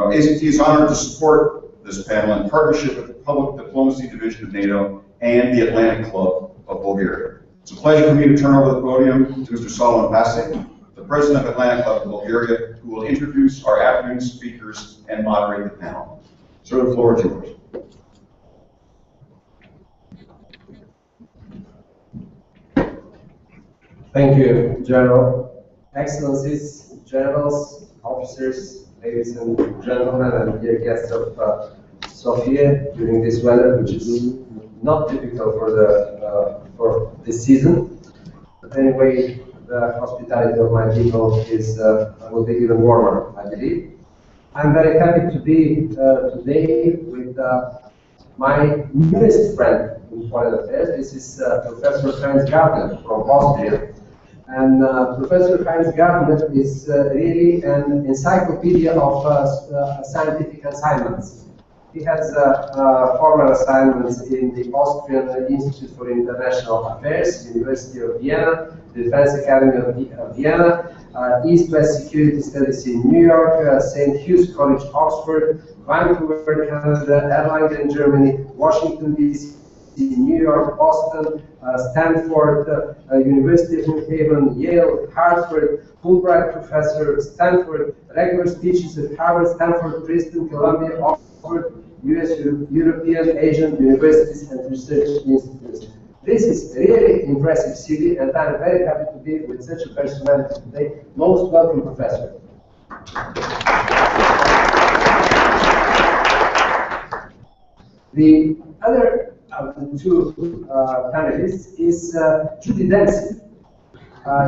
ACT is honored to support this panel in partnership with the Public Diplomacy Division of NATO and the Atlantic Club of Bulgaria. It's a pleasure for me to turn over the podium to Mr. Solomon Pase, the President of Atlantic Club of Bulgaria, who will introduce our afternoon speakers and moderate the panel. Sir, the floor is yours. Thank you, General. Excellencies, generals, officers, ladies and gentlemen, and dear guests of Sofia during this weather, which is not typical for this season. But anyway, the hospitality of my people will be even warmer, I believe. I'm very happy to be today with my newest friend in foreign affairs. This is Professor Heinz Gardner from Austria. And Professor Heinz Gardner is really an encyclopedia of scientific assignments. He has former assignments in the Austrian Institute for International Affairs, University of Vienna, Defense Academy of Vienna, East-West Security Studies in New York, St. Hugh's College, Oxford, Vancouver, Canada, Erlangen, Germany, Washington, D.C., New York, Boston, Stanford, University of New Haven, Yale, Harvard, Fulbright professor, Stanford, regular speeches at Harvard, Stanford, Princeton, Columbia, Oxford, US, European, Asian universities and research institutes. This is a really impressive CV, and I'm very happy to be with such a personality today. Most welcome, Professor. The other of the two panelists is Judy Dempsey.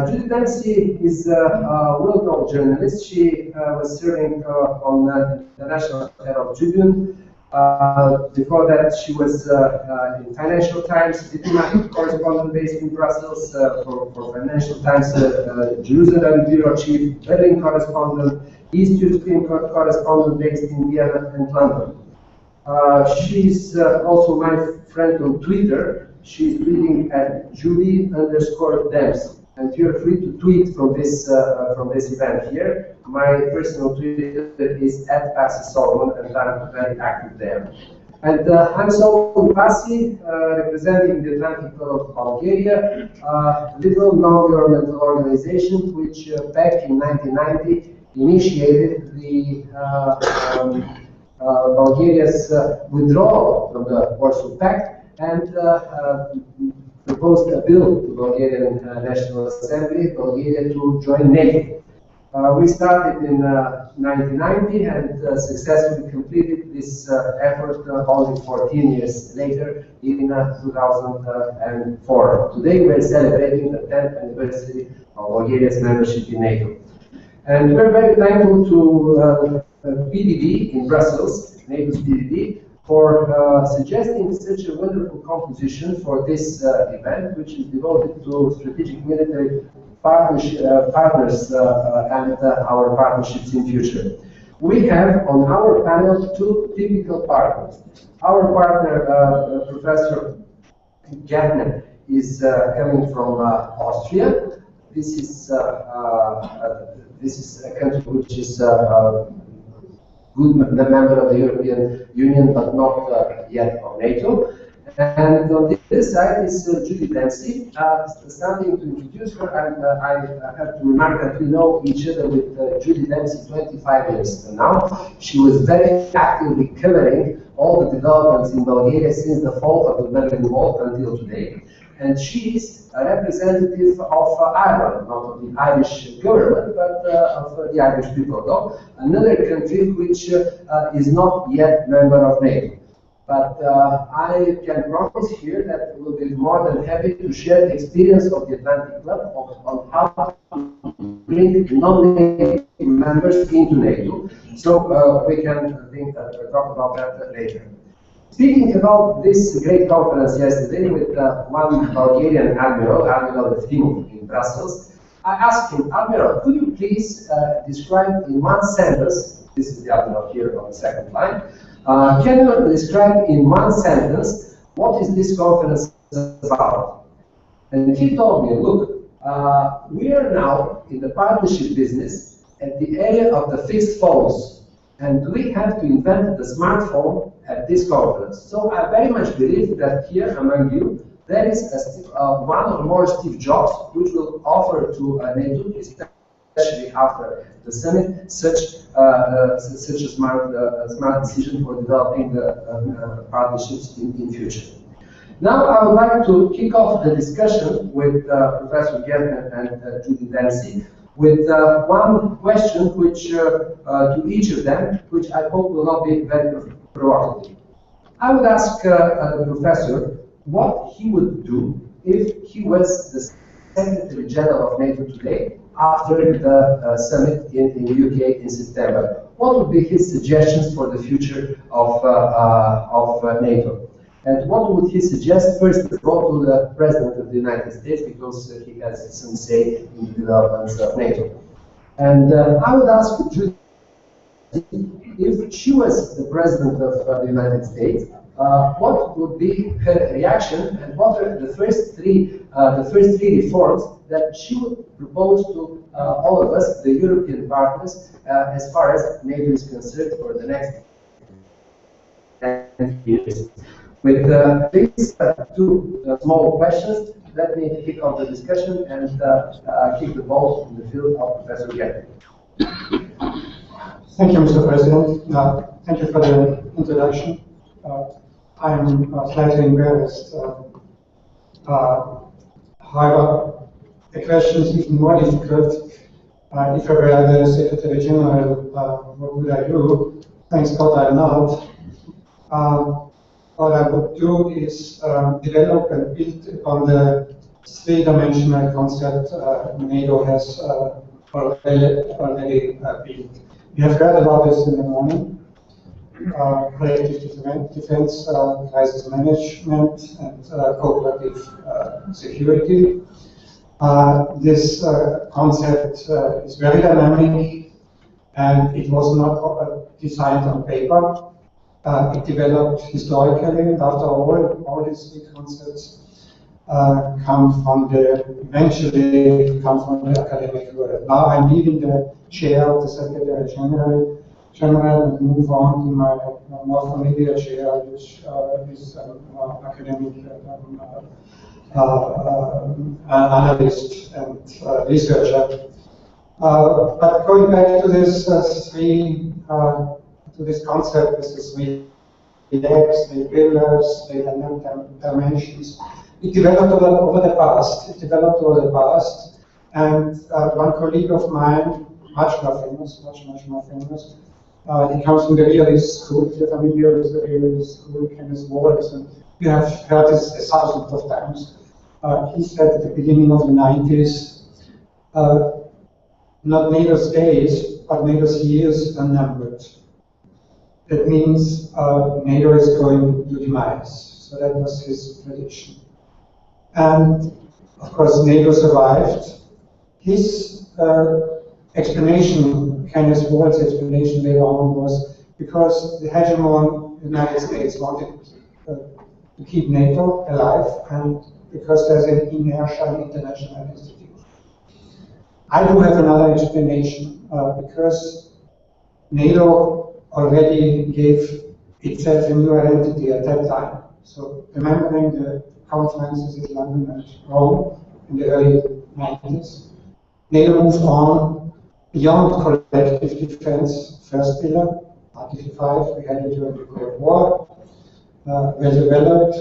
Judy Dempsey is a well-known journalist. She was serving on the National Herald Tribune. Before that, she was in Financial Times, diplomatic correspondent based in Brussels for Financial Times, Jerusalem bureau chief, Berlin correspondent, East European correspondent based in Vienna and London. She's also my friend on Twitter. She's tweeting at Judy_Dempsey. And you're free to tweet from this event here. My personal Twitter is @PaseSolomon, and I'm very active there. And I'm Solomon Pase, representing the Atlantic Club of Bulgaria, a little non-governmental organization which back in 1990 initiated the Bulgaria's withdrawal from the Warsaw Pact and proposed a bill to Bulgarian National Assembly, Bulgaria to join NATO. We started in 1990 and successfully completed this effort only 14 years later in 2004. Today we're celebrating the 10th anniversary of Bulgaria's membership in NATO. And we're very thankful to PDD in Brussels, NATO's PDD, for suggesting such a wonderful composition for this event, which is devoted to strategic military partners and our partnerships in future. We have on our panel two typical partners. Our partner, Professor Gärtner, is coming from Austria. This is a country which is good member of the European Union, but not yet of NATO. And on this side is Judy Dempsey. Starting to introduce her, I have to remark that we know each other with Judy Dempsey 25 years now. She was very actively covering all the developments in Bulgaria since the fall of the Berlin Wall until today. And she is a representative of Ireland, not of the Irish government, but of the Irish people, though. Another country which is not yet member of NATO. But I can promise here that we'll be more than happy to share the experience of the Atlantic Club on how to bring non-NATO members into NATO. So we can talk about that later. Speaking about this great conference yesterday with one Bulgarian admiral, Admiral Efimov in Brussels, I asked him, Admiral, could you please describe in one sentence, this is the Admiral here on the second line, can you describe in one sentence what is this conference about? And he told me, look, we are now in the partnership business at the area of the fixed phones. And we have to invent the smartphone at this conference. So I very much believe that here among you, there is one or more Steve Jobs, which will offer to NATO, especially after the summit, such a smart decision for developing the partnerships in future. Now I would like to kick off the discussion with Professor Gertner and Judy Dempsey with one question which to each of them, which I hope will not be very provocative. I would ask the professor what he would do if he was the Secretary General of NATO today after the summit in the UK in September. What would be his suggestions for the future of NATO? And what would he suggest, first of all, to the President of the United States, because he has some say in the developments of NATO? And I would ask Judy, if she was the President of the United States, what would be her reaction, and what are the first three reforms that she would propose to all of us, the European partners, as far as NATO is concerned for the next 10 years? With these two small questions, let me kick off the discussion and kick the ball in the field of Professor Gertner. Thank you, Mr. President. Thank you for the introduction. I'm slightly embarrassed. However, the question is even more difficult. If I were the Secretary General, what would I do? Thanks God I'm not. What I would do is develop and build upon the three-dimensional concept NATO has already built. We have heard about this in the morning. Collective defense, crisis management, and cooperative security. This concept is very dynamic, and it was not designed on paper. It developed historically, and after all these three concepts eventually come from the academic world. Now I'm leaving the chair of the Secretary General and move on to my more familiar chair, which is academic analyst and researcher. But going back to this this concept, this is three legs, three pillars, three dimensions. It developed over the past. And one colleague of mine, much more famous, he comes from the realist school. If you're familiar with the realist school, Kenneth Waltz, and you have heard this thousands of times. He said at the beginning of the 90s, not NATO's days, but NATO's years are numbered. That means NATO is going to demise. So that was his prediction. And of course, NATO survived. His explanation, Kenneth Waltz's explanation later on, was because the hegemon United States wanted to keep NATO alive, and because there's an inertia in international institutions. I do have another explanation, because NATO already gave itself a new identity at that time. So remembering the conferences in London and Rome in the early 90s, NATO moved on beyond collective defense, first pillar, Article 5, we had it during the Cold War, well developed,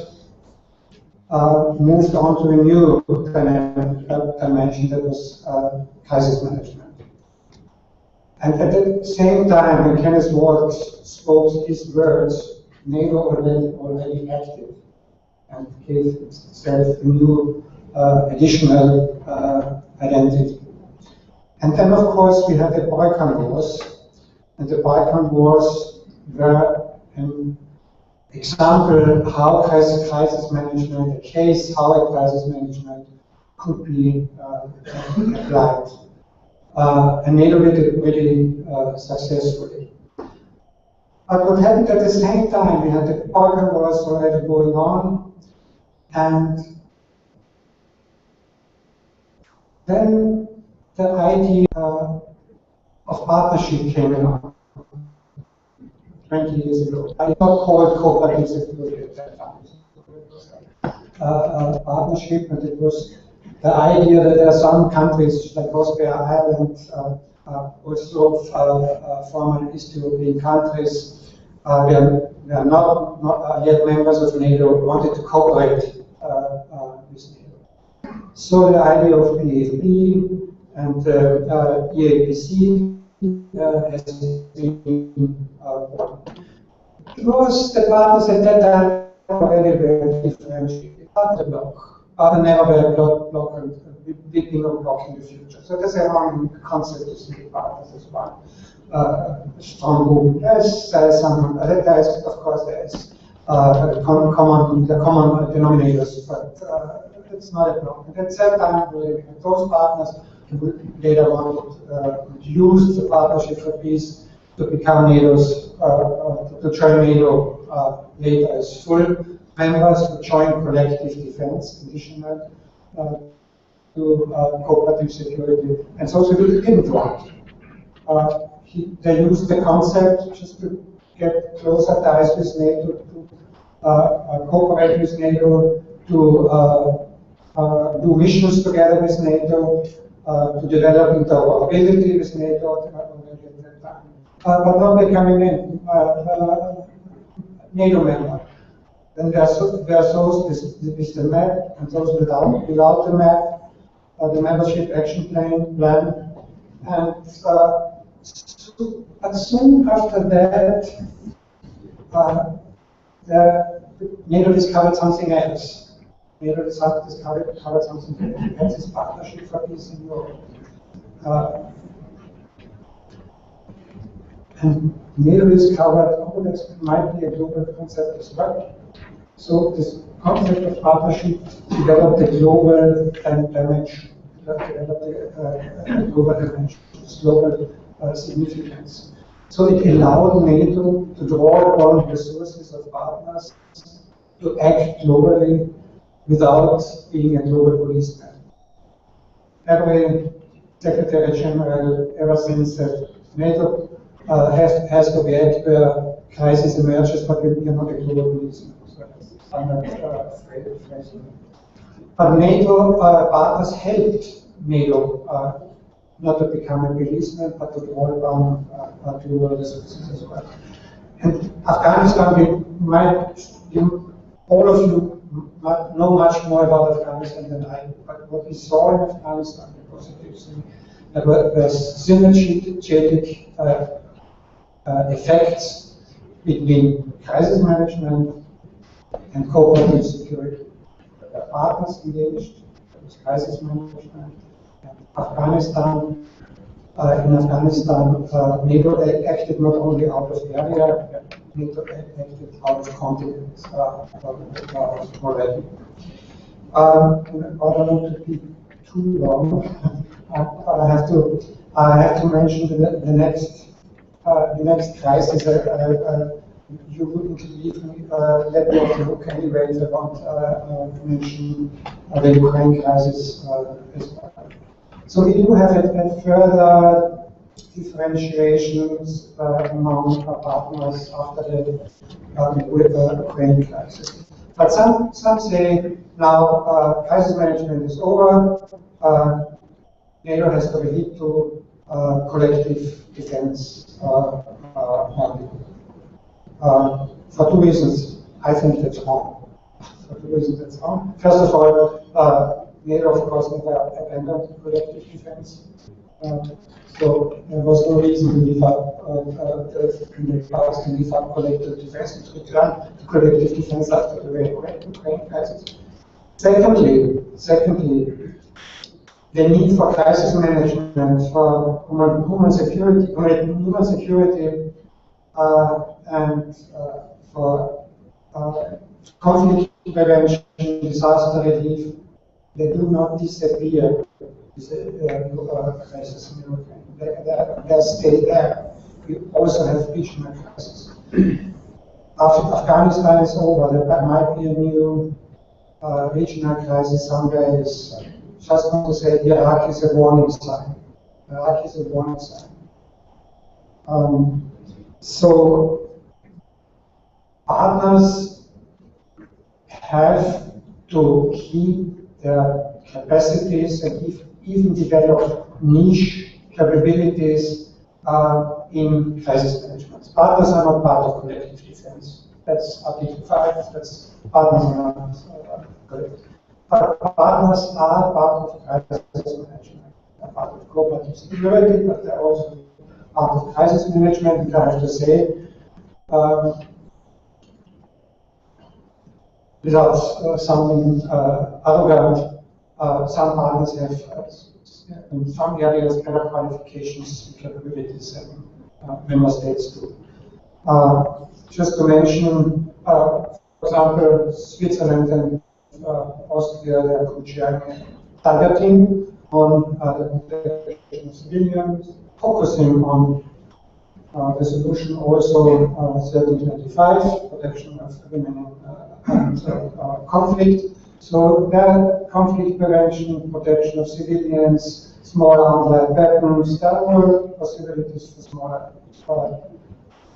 moved on to a new dimension that was crisis management. And at the same time, when Kenneth Waltz spoke his words, NATO already acted and gave itself a new additional identity. And then, of course, we had the Balkan Wars, and the Balkan Wars were an example how crisis management, a case how a crisis management could be applied. And NATO did it really successfully. But what happened at the same time, we had the Balkan Wars already going on, and then the idea of partnership came along. 20 years ago. I not called cooperative security at that time. It was a partnership, and it was the idea that there are some countries like Austria, Ireland, also former East European countries, they are not yet members of NATO, wanted to cooperate with NATO. So the idea of PFP and EAPC has been born. Because the partners at that time already were differentiated, part of the bloc, but never were bloc and big bloc in the future. So that's a wrong concept to see the partners as one strong group. There's some, of course, there's common denominators, but it's not a bloc. And at that time, those partners later wanted to use the Partnership for Peace to become NATO's, to join NATO later as full members, to join collective defense, conditional to cooperative security. And so they didn't want. They used the concept just to get closer ties with NATO, to cooperate with NATO, to do missions together with NATO, to develop interoperability with NATO already at that time. But not becoming a NATO member. Then there are those with the map and those without the map, the membership action plan, and but soon after that, NATO discovered something else. NATO discovered something else, this Partnership for Peace in Europe. And NATO discovered, oh, that might be a global concept as well. So this concept of partnership developed a global dimension, global significance. So it allowed NATO to draw upon resources of partners to act globally without being a global policeman. Every Secretary General ever since said NATO has to react where crisis emerges, but we are not a global policeman. So that's standard phrase. But NATO partners helped NATO not to become a policeman, but to draw upon global resources as well. And Afghanistan, all of you know much more about Afghanistan than I do. But what we saw in Afghanistan, the positive thing, there were synergetic effects between crisis management and cooperative security. The partners engaged with crisis management. Afghanistan, in Afghanistan, NATO acted not only out of the area, NATO acted out of continents already. I don't want to be too long, but I have to mention the next crisis. You wouldn't leave me, let me off the hook anyway if I want to mention the Ukraine crisis as well. So we do have a further differentiations among our partners after the Ukraine crisis. But some say now crisis management is over. NATO has to lead to collective defense for two reasons. I think that's wrong. For two reasons that's wrong. First of all, NATO, of course, never abandoned collective defense. So there was no reason to leave up in the past to leave up collective defense and to return to collective defense after the Ukraine crisis. Secondly, the need for crisis management, for human security, and for conflict prevention, disaster relief, they do not disappear with the crisis in Ukraine. They stay there. We also have regional crises. After Afghanistan is over, there might be a new regional crisis somewhere. Just want to say Iraq is a warning sign. Iraq is a warning sign. So partners have to keep their capacities and even develop niche capabilities in crisis management. Partners are not part of collective defense. That's Article 5, that's partners are not collective. But partners are part of crisis management, they're part of cooperative security, but they're also part of crisis management, and I have to say, without sounding arrogant, some partners have in some areas better qualifications and capabilities than member states do. Just to mention, for example, Switzerland and Austria, they are co-chairing a target team on the protection of civilians, focusing on resolution also 1325, protection of women and conflict. So that conflict prevention, protection of civilians, small arms like weapons, there are all possibilities for smaller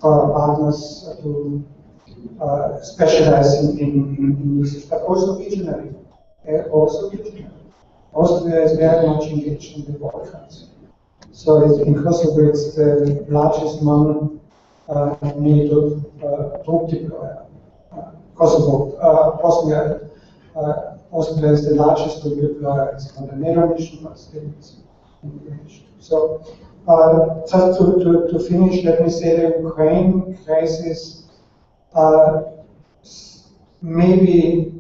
partners to specialize in usage, but also regionally. Austria is very much engaged in the Balkans. So in Kosovo, it's the largest non-NATO troop deployer. Bosnia, Austria is the largest troop deployer. It's not a NATO mission, but still it's engaged. So just to finish, let me say the Ukraine crisis maybe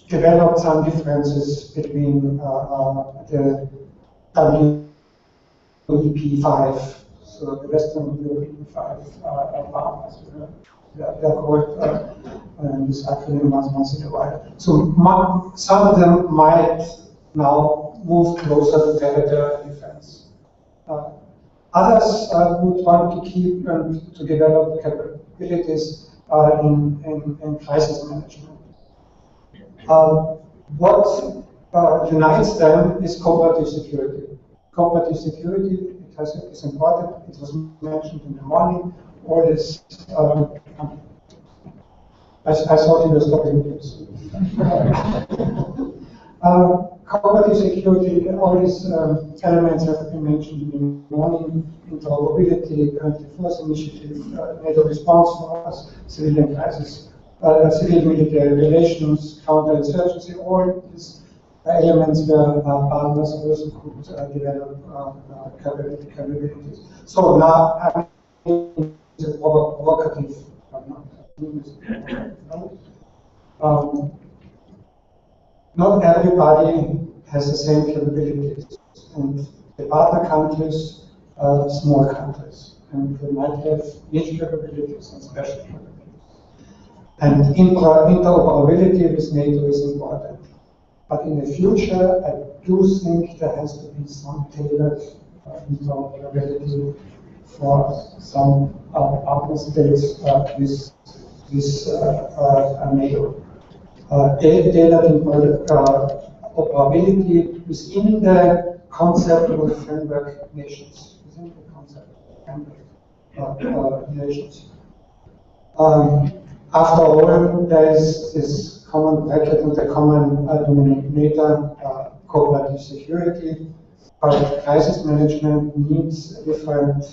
developed some differences between the WEP5, so the Western European 5 partners. They're called this acronym once in a while. So some of them might now move closer to territorial defense. Others would want to keep and to develop capabilities in crisis management. What unites them is cooperative security. Cooperative security is important. It was mentioned in the morning. All this. I thought you were stopping this. Cooperative security, all these elements have been mentioned in the morning: interoperability, collective force initiative, NATO response force, civilian crisis, civil-military relations, counterinsurgency, all these elements where partners also could develop capabilities. So now, it's a provocative. Not everybody has the same capabilities, and the partner countries are small countries, and they might have niche capabilities and special capabilities. And interoperability with NATO is important. But in the future, I do think there has to be some tailored interoperability for some partner states with NATO. Tailored interoperability within the concept of framework nations. Within the concept of framework nations. After all, there is this common bracket and the common denominator, cooperative security. But crisis management needs different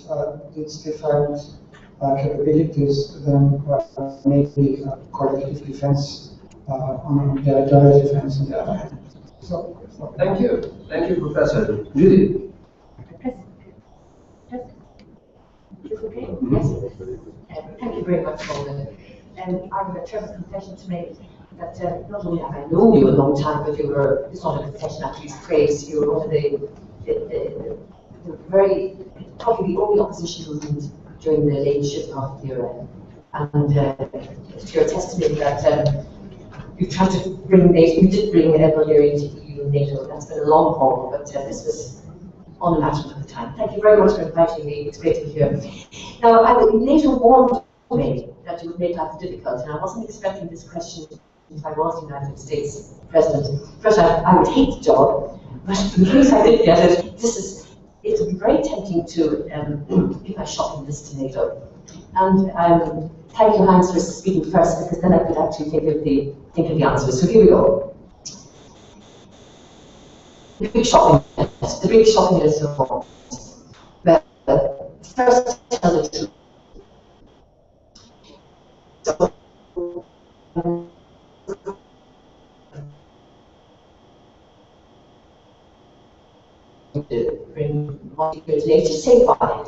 capabilities than maybe collective defense on territorial defense on the other hand. So, thank you, Professor. Judy. Is this okay? Yes. Thank you very much, Colin. I have a terrible confession to make that not only have I known you a long time, but it's not a confession, actually, it's praise. You were one of the very, probably the only opposition movement during the late Shipcroft era. And it's your testimony that you tried to bring NATO, you did bring Bulgaria into EU and NATO. That's been a long haul, but this was unimaginable at the time. Thank you very much for inviting me. It's great to be here. Now, NATO warned me that you would make life difficult, and I wasn't expecting this question if I was the United States President. First, I would hate the job, but in case I did get it, it would be very tempting to give my shopping list to NATO. And thank you, Hans, for speaking first, because then I could actually think of the answers. So here we go. The big shopping list of forms. But first, tell the truth. So, bring more years later, just say why.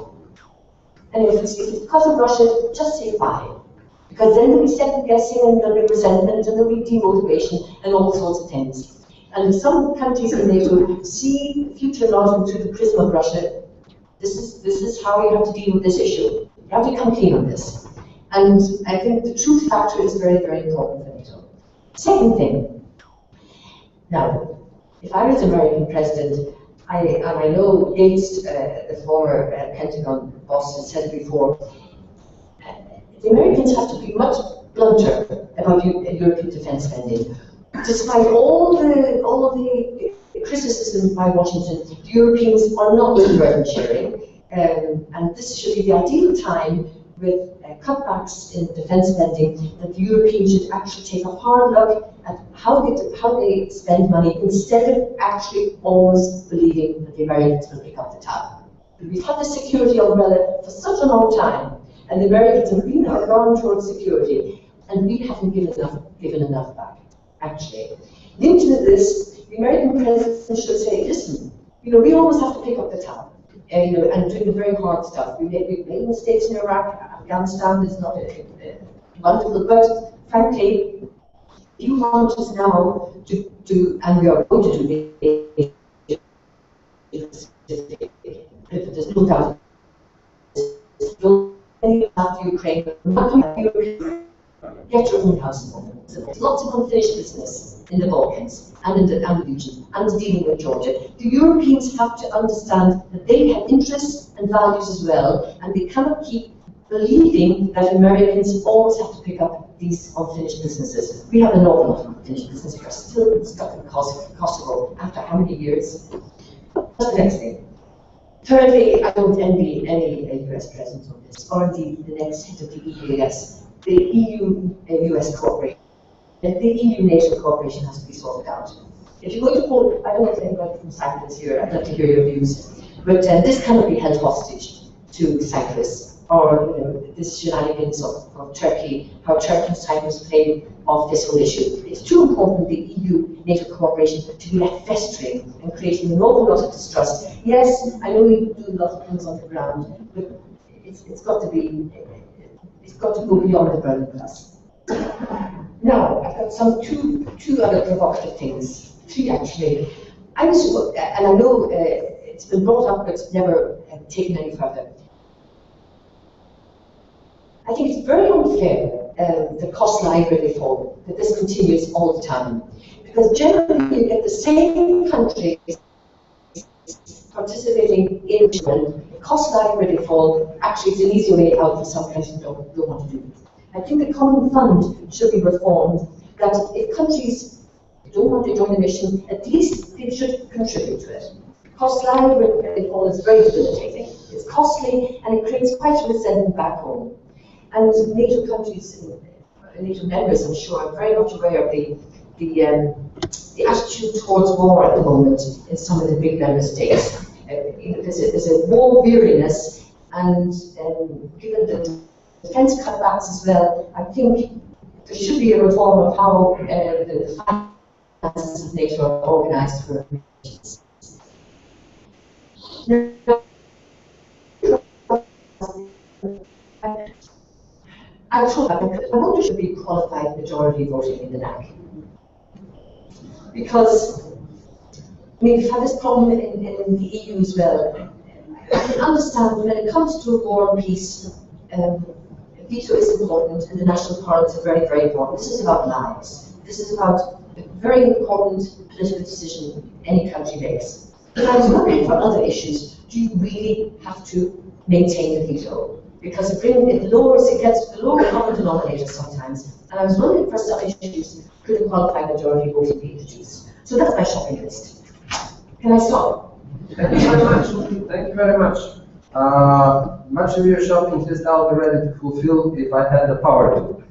And if it's because of Russia, just say why. Because then there'll be second guessing and there'll be resentment and there'll be demotivation and all sorts of things. And some countries in NATO see the future not through the prism of Russia. This is how you have to deal with this issue. You have to come clean on this. And I think the truth factor is very, very important for NATO. Second thing, now, if I was American president, and I know Gates, the former Pentagon boss, has said it before, the Americans have to be much blunter about European defense spending. Despite all the criticism by Washington, the Europeans are not with burden sharing, and this should be the ideal time with cutbacks in defense spending that the Europeans should actually take a hard look at how they spend money instead of actually always believing that the Americans will pick up the tab. We've had the security umbrella for such a long time, and the Americans have been gone towards security, and we haven't given enough back. Actually, linked to this, the American president should say, listen, we always have to pick up the tab, and doing the very hard stuff. We've made mistakes in Iraq, Afghanistan is not wonderful, but frankly, if you want us now to and we are going to do this, there's no doubt, after Ukraine, get your own house in order. So there's lots of unfinished business in the Balkans and in the region and dealing with Georgia. The Europeans have to understand that they have interests and values as well, and they cannot keep believing that Americans always have to pick up these unfinished businesses. We have an awful lot of unfinished business. We are still stuck in Kosovo after how many years? What's the next thing? Thirdly, I don't envy any US president on this, or indeed the next head of the EAS. The EU-US cooperation, the EU-NATO cooperation has to be sorted out. If you're going to hold, I don't know if anybody from Cyprus here, I'd like to hear your views, but this cannot be held hostage to Cyprus, or this shenanigans of Turkey, how Turkey and Cyprus play off this whole issue. It's too important, the EU-NATO cooperation, to be left festering and creating an awful lot of distrust. Yes, I know we do a lot of things on the ground, but it's got to go beyond the burden class. Now, I've got two other provocative things, three actually. And I know it's been brought up, but it's never taken any further. I think it's very unfair, the cost liability reform, that this continues all the time. Because generally you get the same countries participating in the cost liability reform. Actually, it's an easier way out for some countries who don't want to do it. I think the common fund should be reformed, that if countries don't want to join the mission, at least they should contribute to it. Cost liability reform is very debilitating. It's costly and it creates quite a resentment back home. And NATO countries, NATO members, I'm sure, are very much aware of the attitude towards war at the moment in some of the big member states. There's a war weariness, and given the defence cutbacks as well, I think there should be a reform of how the finances of NATO are organised for missions. I wonder if there should be qualified majority voting in the NAC. Because, we've had this problem in the EU as well. I can understand when it comes to war and peace, veto is important and the national parliaments are very, very important. This is about lives. This is about a very important political decision any country makes. But I was wondering, for other issues, do you really have to maintain the veto? Because it gets the lower common denominator sometimes. And I was wondering, for some issues, could a qualified majority voting be introduced? So that's my shopping list. Can I stop? Thank you very much. Thank you very much. Much of your shopping list I'll be ready to fulfill if I had the power to.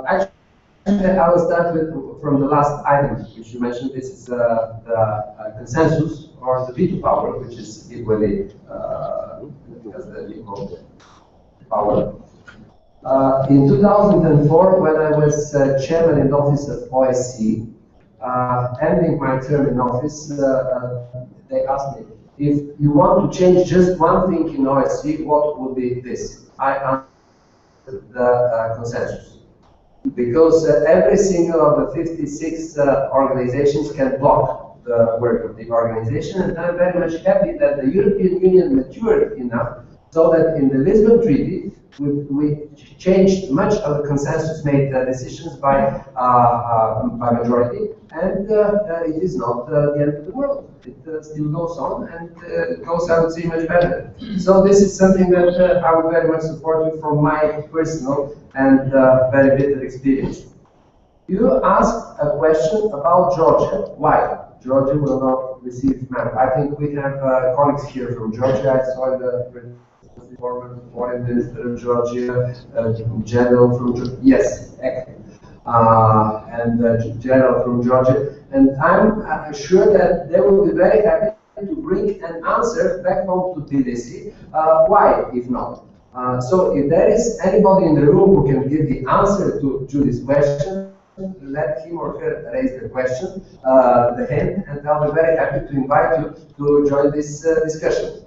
Actually, I will start from the last item, which you mentioned. This is the consensus, or the veto power, which is equally as the equal power. In 2004, when I was chairman in the office of OSCE, ending my term in office, they asked me, if you want to change just one thing in OSCE, what would be this? I answered the consensus. Because every single of the 56 organizations can block the work of the organization, and I'm very much happy that the European Union matured enough so that in the Lisbon Treaty, we changed much of the consensus-made decisions by majority, and it is not the end of the world. It still goes on, and goes, I would say, much better. So this is something that I would very much support you from my personal and very bitter experience. You asked a question about Georgia. Why? Georgia will not receive map. I think we have colleagues here from Georgia. I saw the former foreign minister of Georgia, general from Georgia. Yes, and general from Georgia. And I'm sure that they will be very happy to bring an answer back home to Tbilisi. Why, if not? So if there is anybody in the room who can give the answer to this question, let him or her raise the question, the hand, and I'll be very happy to invite you to join this discussion.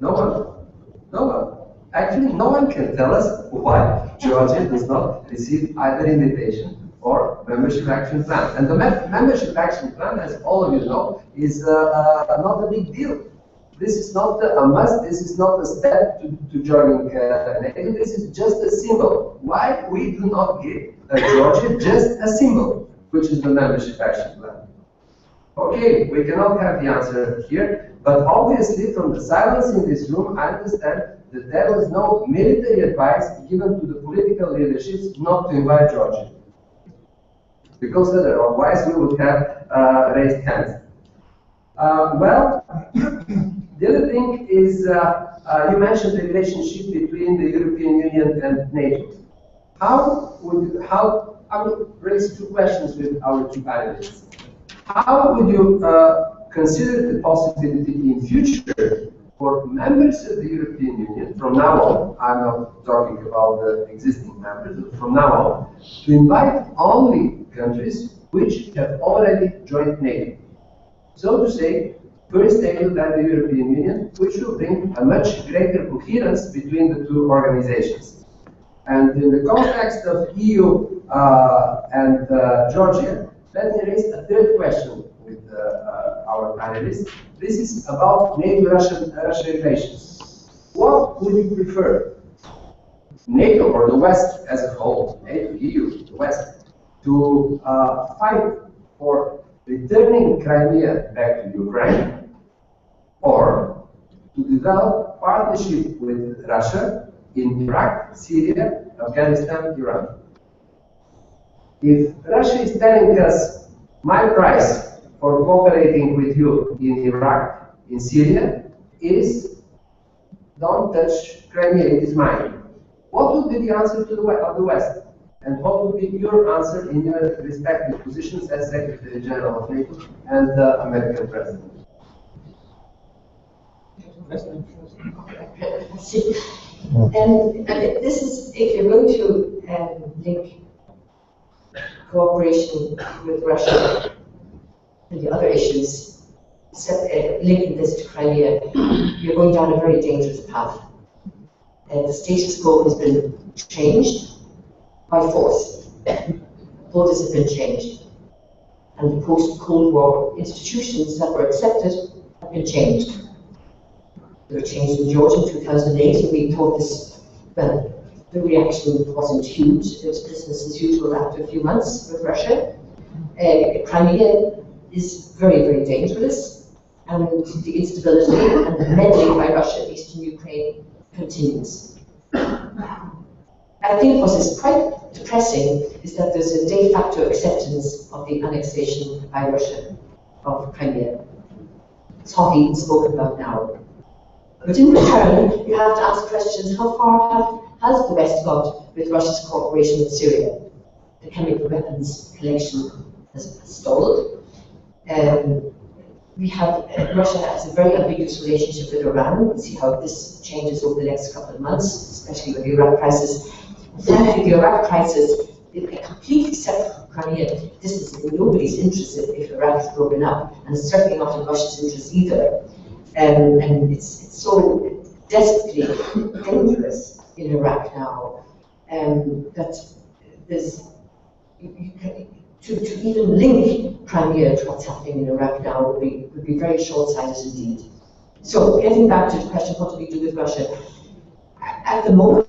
No one? No one. Actually, no one can tell us why Georgia does not receive either invitation or membership action plan. And the membership action plan, as all of you know, is not a big deal. This is not a must. This is not a step to joining NATO. This is just a symbol. Why we do not give Georgia just a symbol, which is the membership action plan? Okay, we cannot have the answer here, but obviously from the silence in this room, I understand that there was no military advice given to the political leaderships not to invite Georgia. Because otherwise we would have raised hands. Well, the other thing is, you mentioned the relationship between the European Union and NATO. I will raise two questions with our two panelists. How would you consider the possibility in future for members of the European Union, from now on, I'm not talking about the existing members, but from now on, to invite only countries which have already joined NATO? So to say, first NATO, then the European Union, which will bring a much greater coherence between the two organizations. And in the context of EU and Georgia, let me raise a third question with our panelists. This is about NATO-Russia relations. What would you prefer? NATO or the West as a whole, NATO, EU, the West, to fight for returning Crimea back to Ukraine, or to develop partnership with Russia in Iraq, Syria, Afghanistan, Iran? If Russia is telling us, my price for cooperating with you in Iraq, in Syria, is don't touch Crimea, it is mine. What would be the answer to the West? And what would be your answer in your respective positions as Secretary General of NATO and the American President? This is, if you're going to link cooperation with Russia and the other issues, linking this to Crimea, you're going down a very dangerous path. The status quo has been changed by force. Borders have been changed. And the post-Cold War institutions that were accepted have been changed. They were changed in Georgia in 2008, and we thought this, well, the reaction wasn't huge. It was business as usual after a few months with Russia. Crimea is very, very dangerous, and the instability and the meddling by Russia in eastern Ukraine continues. I think what is quite depressing is that there's a de facto acceptance of the annexation by Russia. of Crimea. Sophie has spoken about now. But in return, you have to ask questions: how far has the West got with Russia's cooperation with Syria? The chemical weapons collection has stalled. We have Russia has a very ambiguous relationship with Iran. We'll see how this changes over the next couple of months, especially with the Iraq crisis. Finally, the Iraq crisis is completely separate from Crimea. This is in nobody's interest if Iraq is broken up, and it's certainly not in Russia's interest either. And it's so desperately dangerous in Iraq now that there's to even link Crimea to what's happening in Iraq now would be very short-sighted indeed. So getting back to the question, what do we do with Russia? At the moment,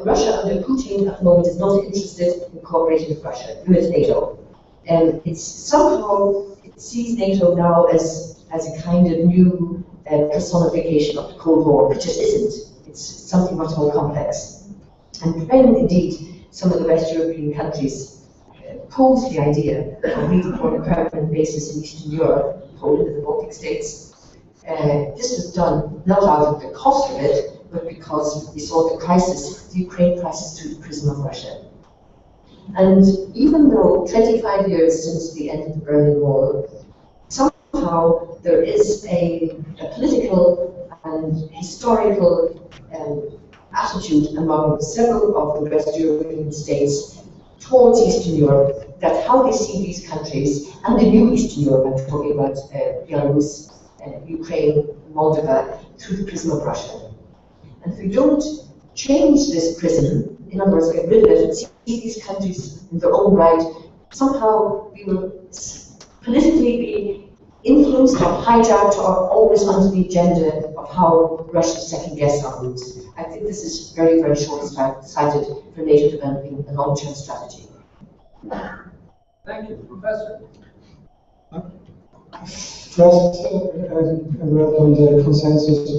Russia under Putin at the moment is not interested in cooperating with Russia, with NATO. It's somehow, it sees NATO now as a kind of new personification of the Cold War, which just isn't. It's something much more complex. And when indeed some of the West European countries posed the idea of redeploying a permanent basis in Eastern Europe, Poland and the Baltic states, this was done not out of the cost of it, but because we saw the Ukraine crisis through the prism of Russia. And even though 25 years since the end of the Berlin Wall, somehow there is a political and historical attitude among several of the West European states towards Eastern Europe, that how they see these countries, and the new Eastern Europe, I'm talking about Belarus, Ukraine, Moldova, through the prism of Russia. And if we don't change this prism, in other words, get rid of it and see these countries in their own right, somehow we will politically be influenced or hijacked or always under the agenda of how Russia second-guess our moves. I think this is very, very short-sighted for NATO developing a long-term strategy. Thank you, Professor. Just a word on the consensus.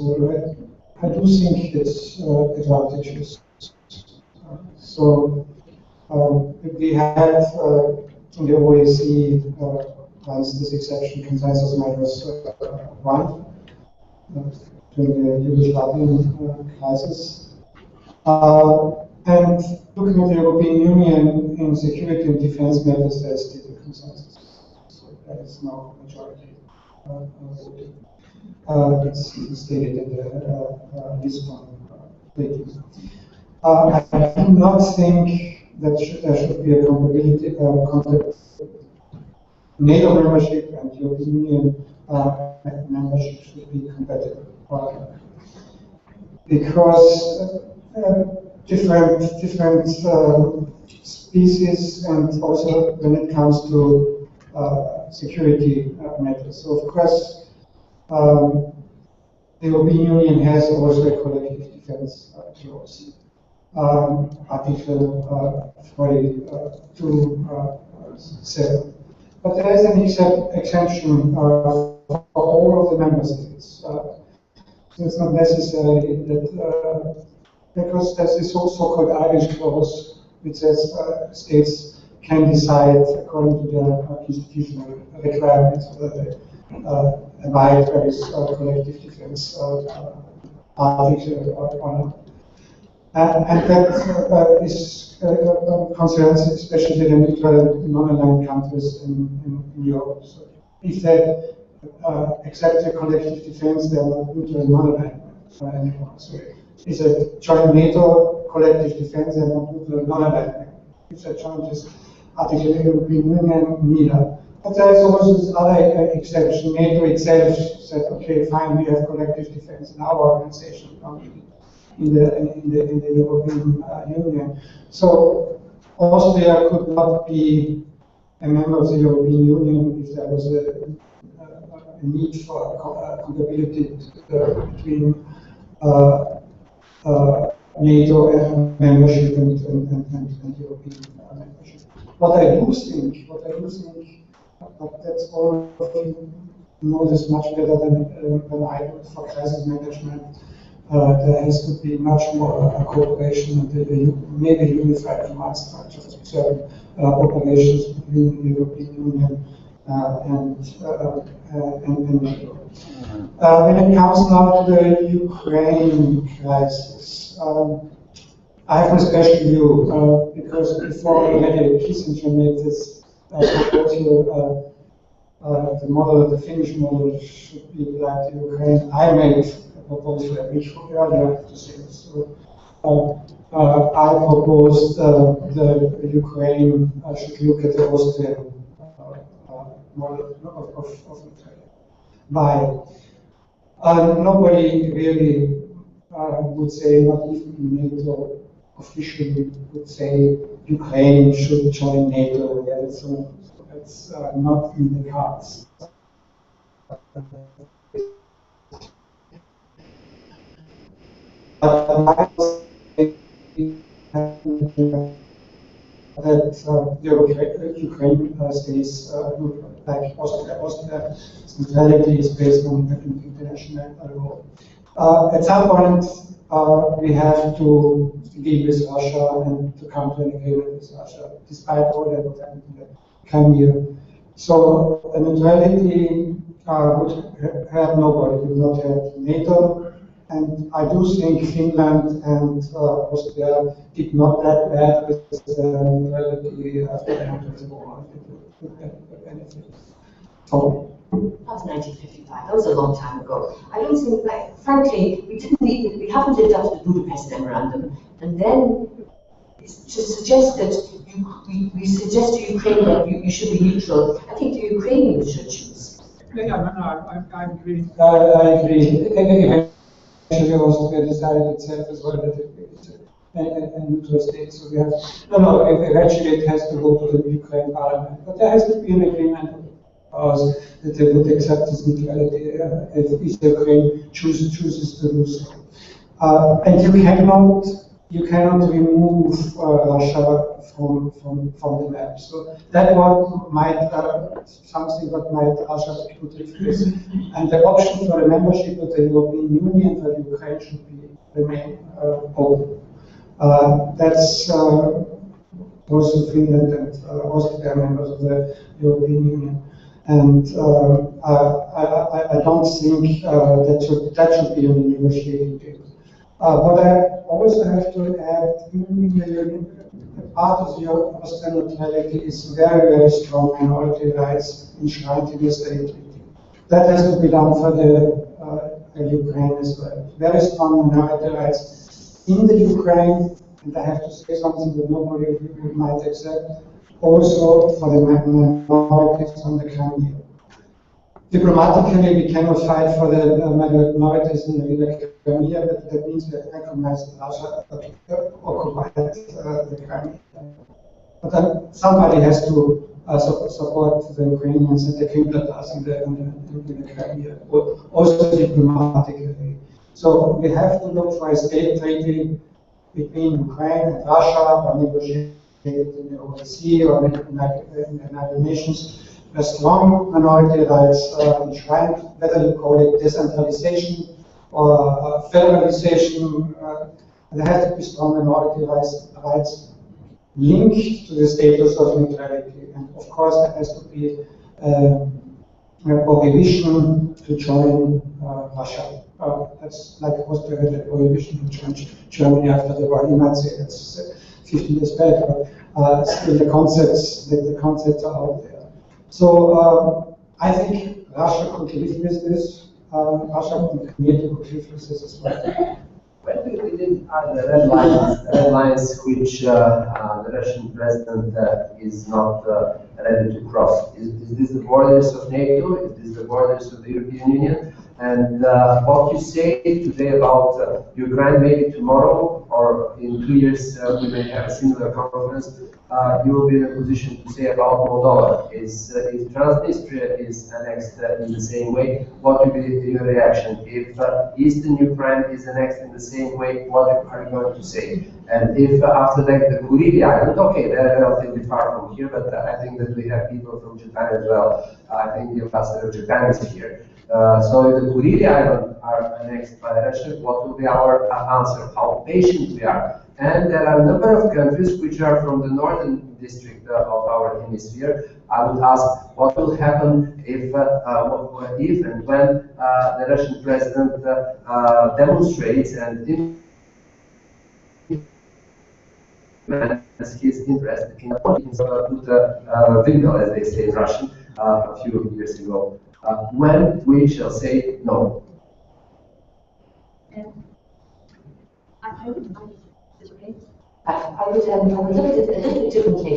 I do think it's advantageous. So we had in the OAC once this exception consensus measures won during the Yugoslavian crisis. And looking at the European Union in security and defense matters, there's still a consensus. So there is no majority voting. It's stated in the Lisbon Treaty. I do not think that there should be a compatibility NATO membership and European Union membership should be compatible. Because different species, and also when it comes to security matters. So of course, the European Union has also a collective defense clause. Article 42.7. But there is an exemption for all of the member states. So it's not necessary that, because there's this so-called Irish clause, which says states can decide according to their constitutional requirements whether they abide by this collective defense article or not. And that is concerns especially the neutral and non-aligned countries in Europe. So if they accept the collective defense, they are not neutral and non-aligned anymore. So if they join NATO collective defense, they are not neutral and non-aligned. If they join this Article European Union, neither. But there is also this other exception. NATO itself said, okay, fine, we have collective defense in our organization. In the European Union. So Austria could not be a member of the European Union if there was a need for compatibility between NATO membership and European membership. What I do think, but that's all of you know this much better than I do for crisis management. there has to be much more cooperation and maybe unified command structures of certain operations between the European Union and NATO. When it comes now to the Ukraine crisis, I have a special view because before already Kissinger made this proposal, the model, the Finnish model should be like the Ukraine. I made a proposal which earlier to say so. I proposed the Ukraine should look at the Austrian model of Ukraine. By nobody really would say, not even NATO officially would say Ukraine should join NATO. Yeah, so it's not in the cards. That Ukraine stays like Austria's neutrality is based on international law. At some point, we have to deal with Russia and to come to an agreement with Russia, despite all that what happened in the Crimea. So a neutrality would hurt nobody, would not hurt NATO. And I do think Finland and Austria did not that bad with the neutrality after the end of the war. It would benefit. So, that was 1955. That was a long time ago. I don't think, like, frankly, we haven't lived up to the Budapest Memorandum, and then to suggest that we suggest to Ukraine that you should be neutral. I think the Ukrainians should choose. I agree. I agree. Actually, Austria decided itself as well that it's a neutral state. So we have eventually it has to go to the Ukraine parliament, but there has to be an agreement that they would accept this neutrality if Ukraine chooses to do so. And you cannot remove Russia from the map. So that one might something that might Russia could refuse. And the option for the membership of the European Union for Ukraine should remain open. That's also Finland and Austria members of the European Union. And I don't think that should be on the negotiating table. But I also have to add, part of the Austrian neutrality is very, very strong minority rights enshrined in the state treaty. That has to be done for the Ukraine as well. Very strong minority rights in the Ukraine, and I have to say something that nobody of you might accept, also for the minorities on the Crimea. Diplomatically, we cannot fight for the minorities in the Crimea, but that means we recognize that Russia occupied the Crimea. But then somebody has to support the Ukrainians and the Krimtatars in the Crimea, also diplomatically. So we have to look for a state treaty between Ukraine and Russia, or negotiated in the OSCE or in the United Nations. A strong minority rights enshrined, whether you call it decentralization or federalization, there has to be strong minority rights linked to the status of neutrality. And of course, there has to be a prohibition to join Russia. That's like Austria had a prohibition to join Germany after the war. You might say that's 50 years back, but still the concepts are out there. So I think Russia could live with this. Russia could live with this as well. What do you think are the red lines which the Russian president is not ready to cross? Is this the borders of NATO? Is this the borders of the European Union? And what you say today about Ukraine, maybe tomorrow or in 2 years we may have a similar conference, you will be in a position to say about Moldova. If Transnistria is annexed in the same way, what will be your reaction? If Eastern Ukraine is annexed in the same way, what are you going to say? And if after that the Kurilia Island, okay, they're relatively far from here, but I think that that we have people from Japan as well. I think the ambassador of Japan is here. So if the Kurili Islands are next by Russia, what will be our answer? How patient we are? And there are a number of countries which are from the northern district of our hemisphere. I would ask what will happen if and when the Russian president demonstrates and implements his interest in put a windmill, as they say in Russian, a few years ago. When we shall say no. I would look at it a little bit differently.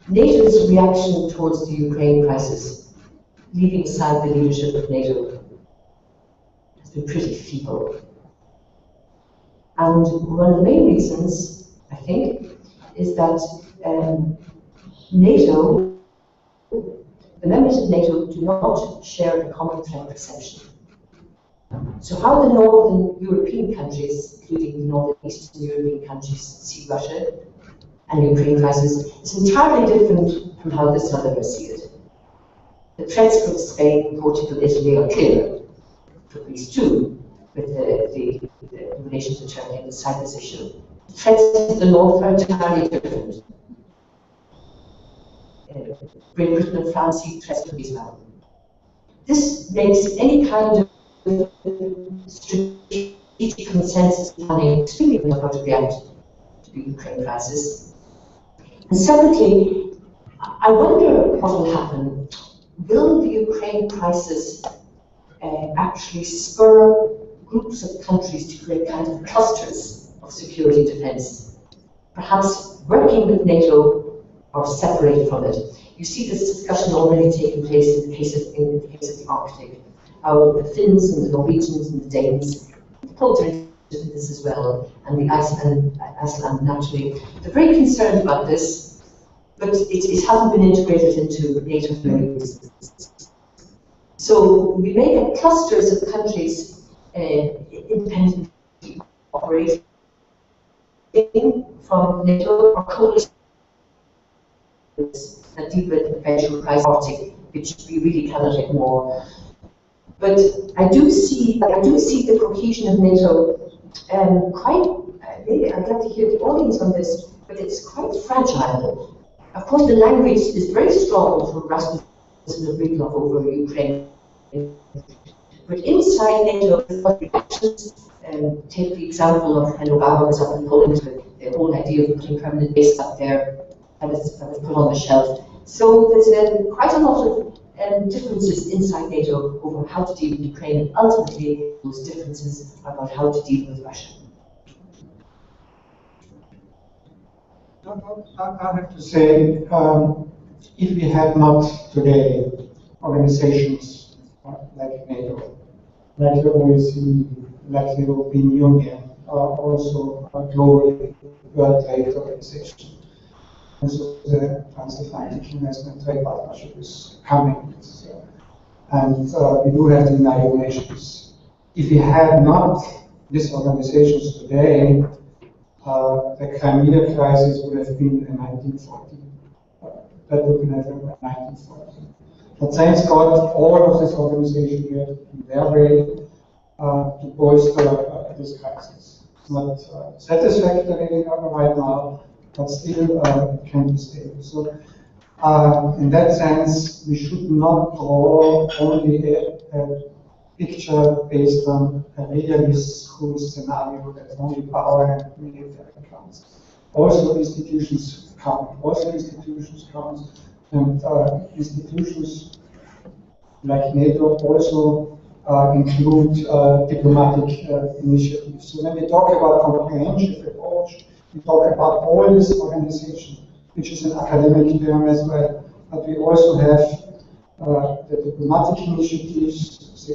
NATO's reaction towards the Ukraine crisis, leaving aside the leadership of NATO, has been pretty feeble. And one of the main reasons, I think, is that NATO, the members of NATO do not share a common threat perception. So how the northern European countries, including the northern eastern European countries, see Russia and Ukraine crisis is entirely different from how the southerners see it. The threats from Spain, Portugal, Italy are clear, for Greece too, with the relation to Turkey and the Cyprus issue. The threats to the north are entirely different. Great Britain and France see threats to as well. This makes any kind of strategic consensus planning extremely difficult to react to the Ukraine crisis. And secondly, I wonder what will happen. Will the Ukraine crisis actually spur groups of countries to create kind of clusters of security defense, perhaps working with NATO or separated from it? You see this discussion already taking place in the case of the Arctic. How the Finns and the Norwegians and the Danes, the Poles are interested in this as well, and the Iceland naturally. They're very concerned about this, but it hasn't been integrated into NATO for many reasons. So we may get clusters of countries independently operating from NATO or coalitions that deal with the eventual crisis Arctic, which we really cannot ignore. But I do see the cohesion of NATO maybe I'd like to hear the audience on this, but it's quite fragile. Of course, the language is very strong from Rasmussen and Rikov over Ukraine. But inside NATO, the reactions, take the example of when Obama was up in Poland, the whole idea of putting permanent base up there, that was put on the shelf. So there's quite a lot of differences inside NATO over how to deal with Ukraine, and ultimately those differences are about how to deal with Russia. I have to say, if we had not today organizations like NATO, like the OECD, like the European Union, also a global World Trade Organization, also the Transatlantic Investment Trade Partnership is coming, and we do have the United Nations. If we had not these organizations today, the Crimea crisis would have been in 1940. That would have been in 1940. But thanks God, all of these organizations were in their way to bolster this crisis. It's not satisfactory right now, but still it can be stable. So in that sense, we should not draw only a picture based on a realist school scenario that only power and military counts. Also institutions count. And institutions like NATO also include diplomatic initiatives. So when we talk about comprehensive approach, we talk about all these organizations, which is an academic term as well, but we also have the diplomatic initiatives,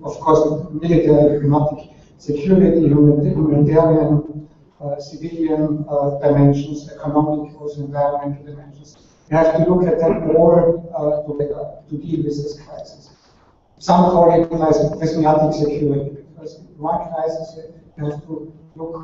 of course, military, diplomatic, security, humanitarian, civilian dimensions, economic, also environmental dimensions. We have to look at them all together to deal with this crisis. Some call it prismatic security, because in one crisis you have to look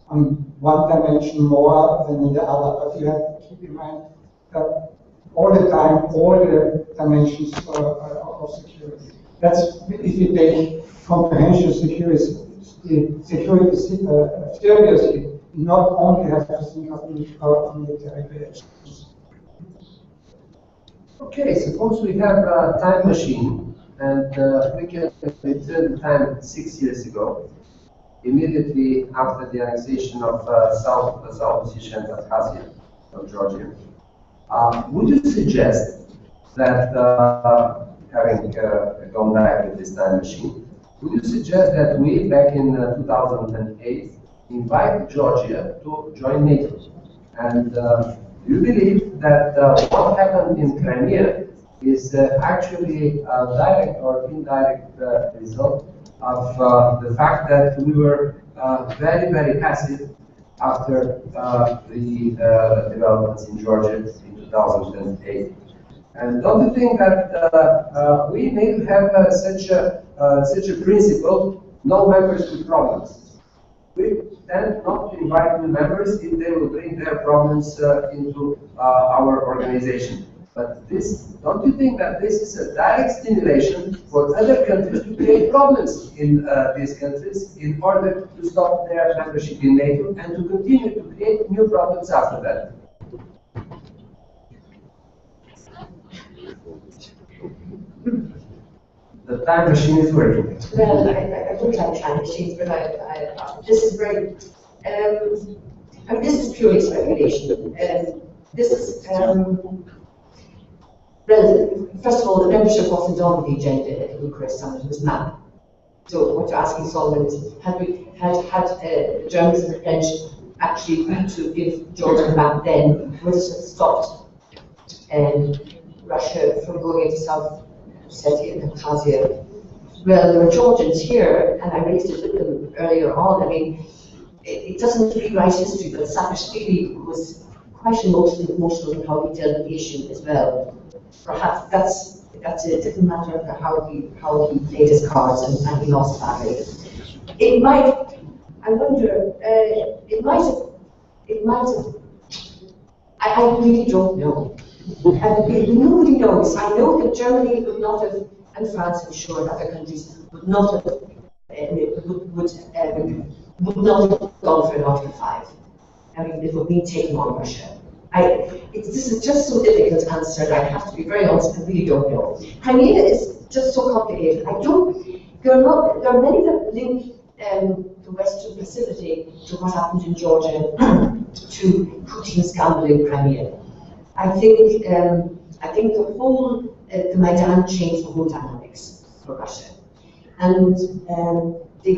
on one dimension more than in the other, but you have to keep in mind that all the time, all the dimensions of security. That's if you take comprehensive security seriously, you not only have to think of military operations. Okay, suppose we have a time machine and we can return the time 6 years ago, immediately after the annexation of South Ossetia and Abkhazia of Georgia. Would you suggest that, having gone back with this time machine, would you suggest that we, back in 2008, invite Georgia to join NATO? And do you believe that what happened in Crimea is actually a direct or indirect result of the fact that we were very, very passive after the developments in Georgia in 2008? And don't you think that we need to have such a principle, no members with problems? We tend not to invite new members if they will bring their problems into our organization. But this, don't you think that this is a direct stimulation for other countries to create problems in these countries in order to stop their membership in NATO and to continue to create new problems after that? The time machine is working. Well, I don't like time machines, but this is very, I mean, this is purely speculation. This is, well, first of all, the membership wasn't on the agenda at the Bucharest summit, it was mapped. So what you're asking, Solomon, is had the Germans and the French actually agreed to give Georgia a map then, would it have stopped Russia from going into South Ossetia and Abkhazia? Well, there were Georgians here, and I raised it with them earlier on. I mean, it doesn't rewrite history, but Saakashvili was quite emotional in how he dealt with the issue as well. Perhaps that's a different matter of how he played his cards and he lost badly. It might, I wonder, it might have, I really don't know. And nobody knows. I know that Germany would not have, and France, I'm sure, and other countries would not have, would not have gone for an Article 5. I mean, it would mean taking on Russia. This is just so difficult to answer. I have to be very honest. I really don't know. Crimea is just so complicated. There are many that link the Western passivity to what happened in Georgia to Putin's gambling Crimea. I think the whole the Maidan changed the whole dynamics for Russia, and the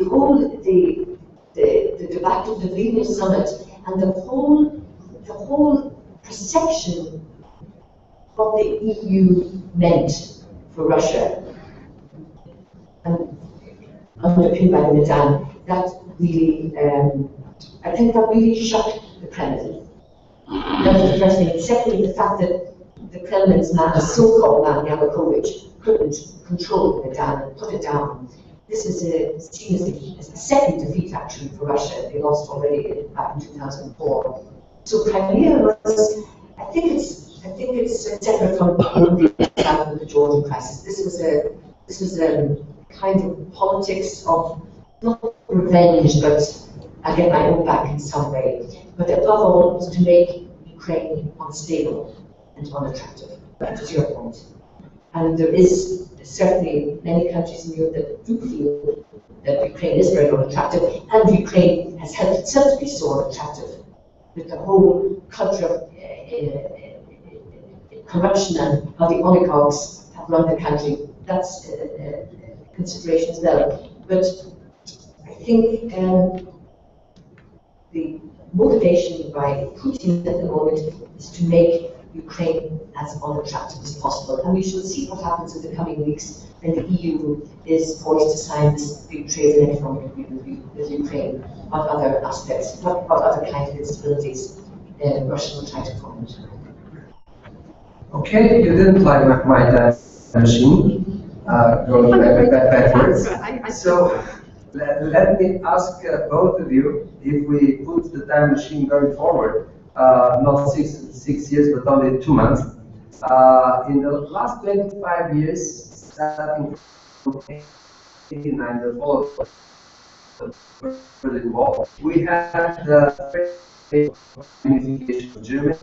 debacle of the Vilnius summit and the whole perception of the EU meant for Russia, and underpinned by the Maidan, that really, I think that really shocked the Kremlin. That was the first thing. Secondly, the fact that the Kremlin's man, so-called man, Yanukovych, couldn't control the Maidan and put it down. This is seen as a second defeat, actually, for Russia. They lost already back in 2004. So Crimea was, I think it's separate from the Georgian crisis. This was a kind of politics of not revenge, but I get my own back in some way. But above all, it was to make Ukraine unstable and unattractive. That was your point. And there is certainly many countries in Europe that do feel that Ukraine is very unattractive, and Ukraine has helped itself to be so unattractive with the whole culture of corruption and how the oligarchs have run the country. That's a consideration as well. But I think the motivation by Putin at the moment is to make Ukraine as unattractive as possible. And we shall see what happens in the coming weeks when the EU is poised to sign this big trade and economic agreement with Ukraine. What other aspects, what other kind of instabilities Russia will try to find. Okay, you didn't like my machine going backwards. So let me ask both of you, if we put the time machine going forward, not six years, but only 2 months, in the last 25 years, starting from 89, the fall of the Berlin Wall, we had the unification of Germany.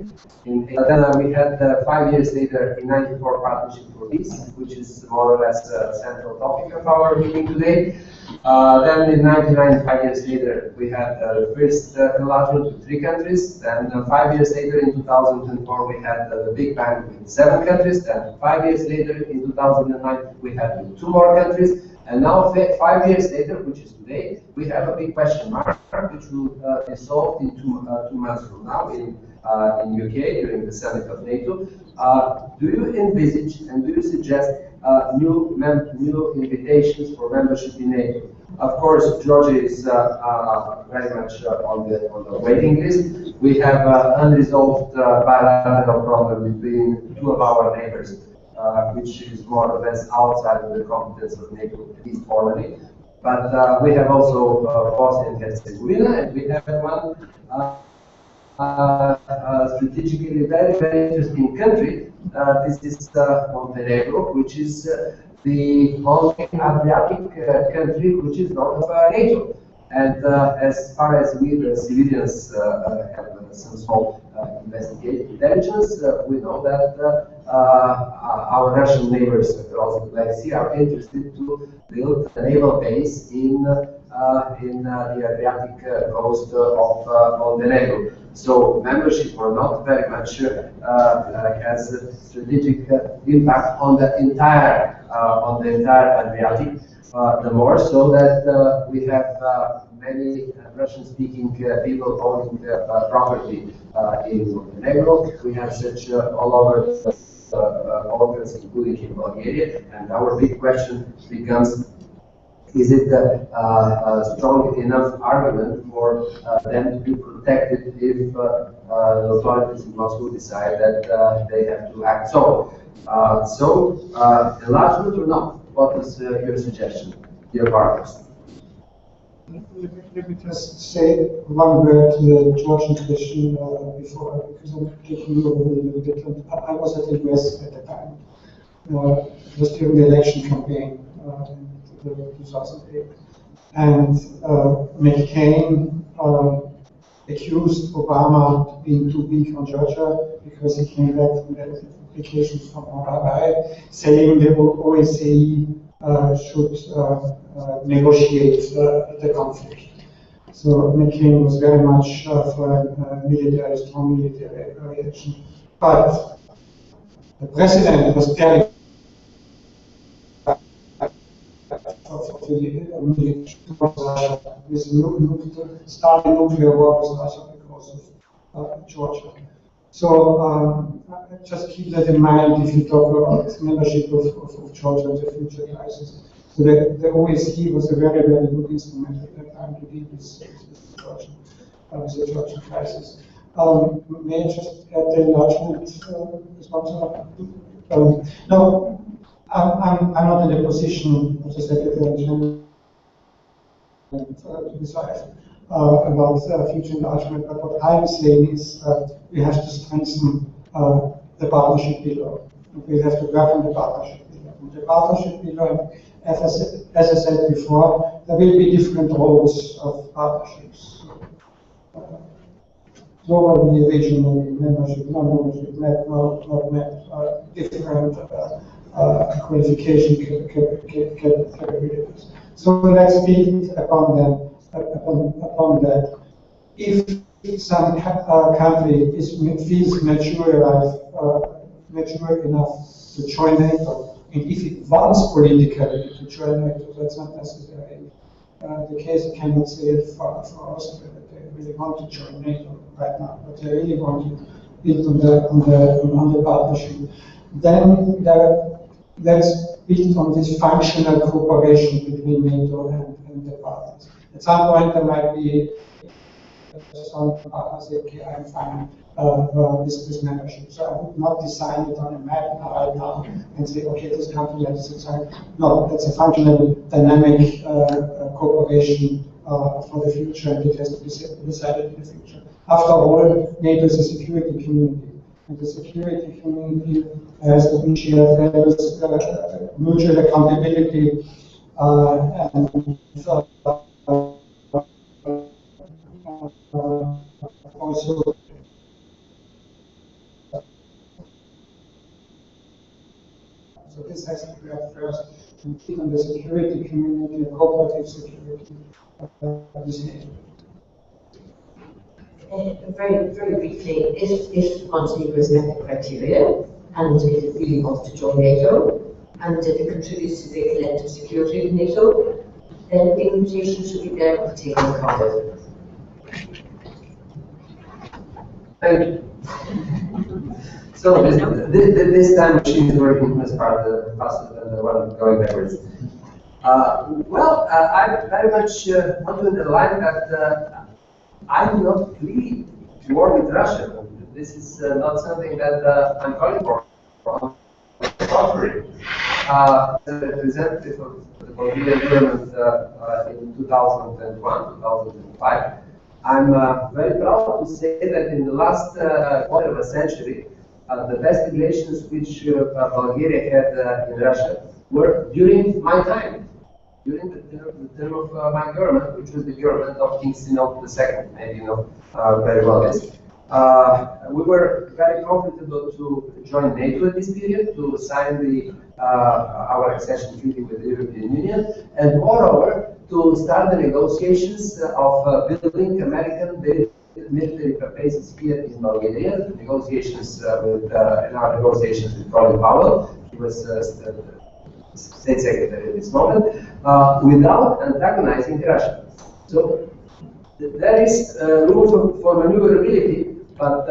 Then we had 5 years later in '94 Partnership for Peace, which is more or less a central topic of our meeting today. Then in '99, 5 years later, we had the first enlargement with 3 countries. Then 5 years later, in 2004, we had the Big Bang with 7 countries. Then 5 years later, in 2009, we had 2 more countries. And now, 5 years later, which is today, we have a big question mark, which will be solved in 2 months from now in UK during the summit of NATO. Do you envisage and do you suggest new invitations for membership in NATO? Of course, Georgia is very much on the waiting list. We have unresolved bilateral problem between 2 of our neighbors, which is more or less outside of the competence of NATO, at least formally. But we have also Bosnia and Herzegovina, and we have one strategically very, very interesting country. This is Montenegro, which is the only Adriatic country which is not of NATO. And as far as we, the civilians, have some small investigative intelligence, we know that our Russian neighbors across the Black Sea are interested to build a naval base in the Adriatic coast of Montenegro. So membership or not very much has a strategic impact on the entire Adriatic. The more so that we have many Russian-speaking people owning property in Montenegro. We have such all over Balkans, including in Bulgaria. And our big question becomes: is it a strong enough argument for them to be protected if the authorities in Moscow decide that they have to act so? Enlargement or not? What is your suggestion, dear partners? Let me just say one word to the Georgian question before, because I'm taking you over a little bit. I was at the US at the time. It was during the election campaign in 2008. And McCain accused Obama of being too big on Georgia because he came back from that vacation from Hawaii, saying the OSCE should negotiate the conflict. So McCain was very much for a strong military reaction. But the president was telling with starting nuclear war with Russia because of Georgia. So just keep that in mind if you talk about membership of Georgia and the future crisis. So the OSCE was a very, very good instrument at that time to deal with the Georgian crisis. May I just add the enlargement response? No, I'm not in the position of the Secretary General to decide about future enlargement, but what I'm saying is we have to strengthen the partnership pillar. We have to work on the partnership pillar. And the partnership pillar, as I said before, there will be different roles of partnerships. Globally, regional membership, non-membership, not met, different qualification capabilities. So let's build upon them. Upon that, if some country feels mature enough to join NATO, and if it wants politically to join NATO, that's not necessarily the case. I cannot say it for Austria that they really want to join NATO right now, but they really want to build on the partnership. Then let's build on this functional cooperation between NATO and the partners. At some point, there might be some partners say, okay, I'm fine this membership. So I would not design it on a map right now and say, okay, this country has to sign. No, it's a functional, dynamic cooperation for the future, and it has to be decided in the future. After all, NATO is a security community, and the security community has to share values, mutual accountability, and also so this has to be at first, in the security community, cooperative security this NATO. Very briefly, if Montenegro has met the criteria and if it really wants to join NATO and if it contributes to the collective security of NATO, then the invitation should be there for taking contact. Thank you. So this time machine is working as part of the faster than the one going backwards. I very much want to underline that I do not plead war with Russia. This is not something that I'm calling for. On the contrary, as a representative of the Bulgarian government in 2001, 2005, I'm very proud to say that in the last quarter of a century, the best relations which Bulgaria had in Russia were during my time, during the term of my government, which was the government of King Sinop II, maybe you know very well this. We were very comfortable to join NATO at this period, to sign our accession treaty with the European Union, and moreover, to start the negotiations of building American military bases here in Bulgaria. Negotiations in our negotiations with Colin Powell, he was State Secretary at this moment, without antagonizing Russia. So there is room for maneuverability, but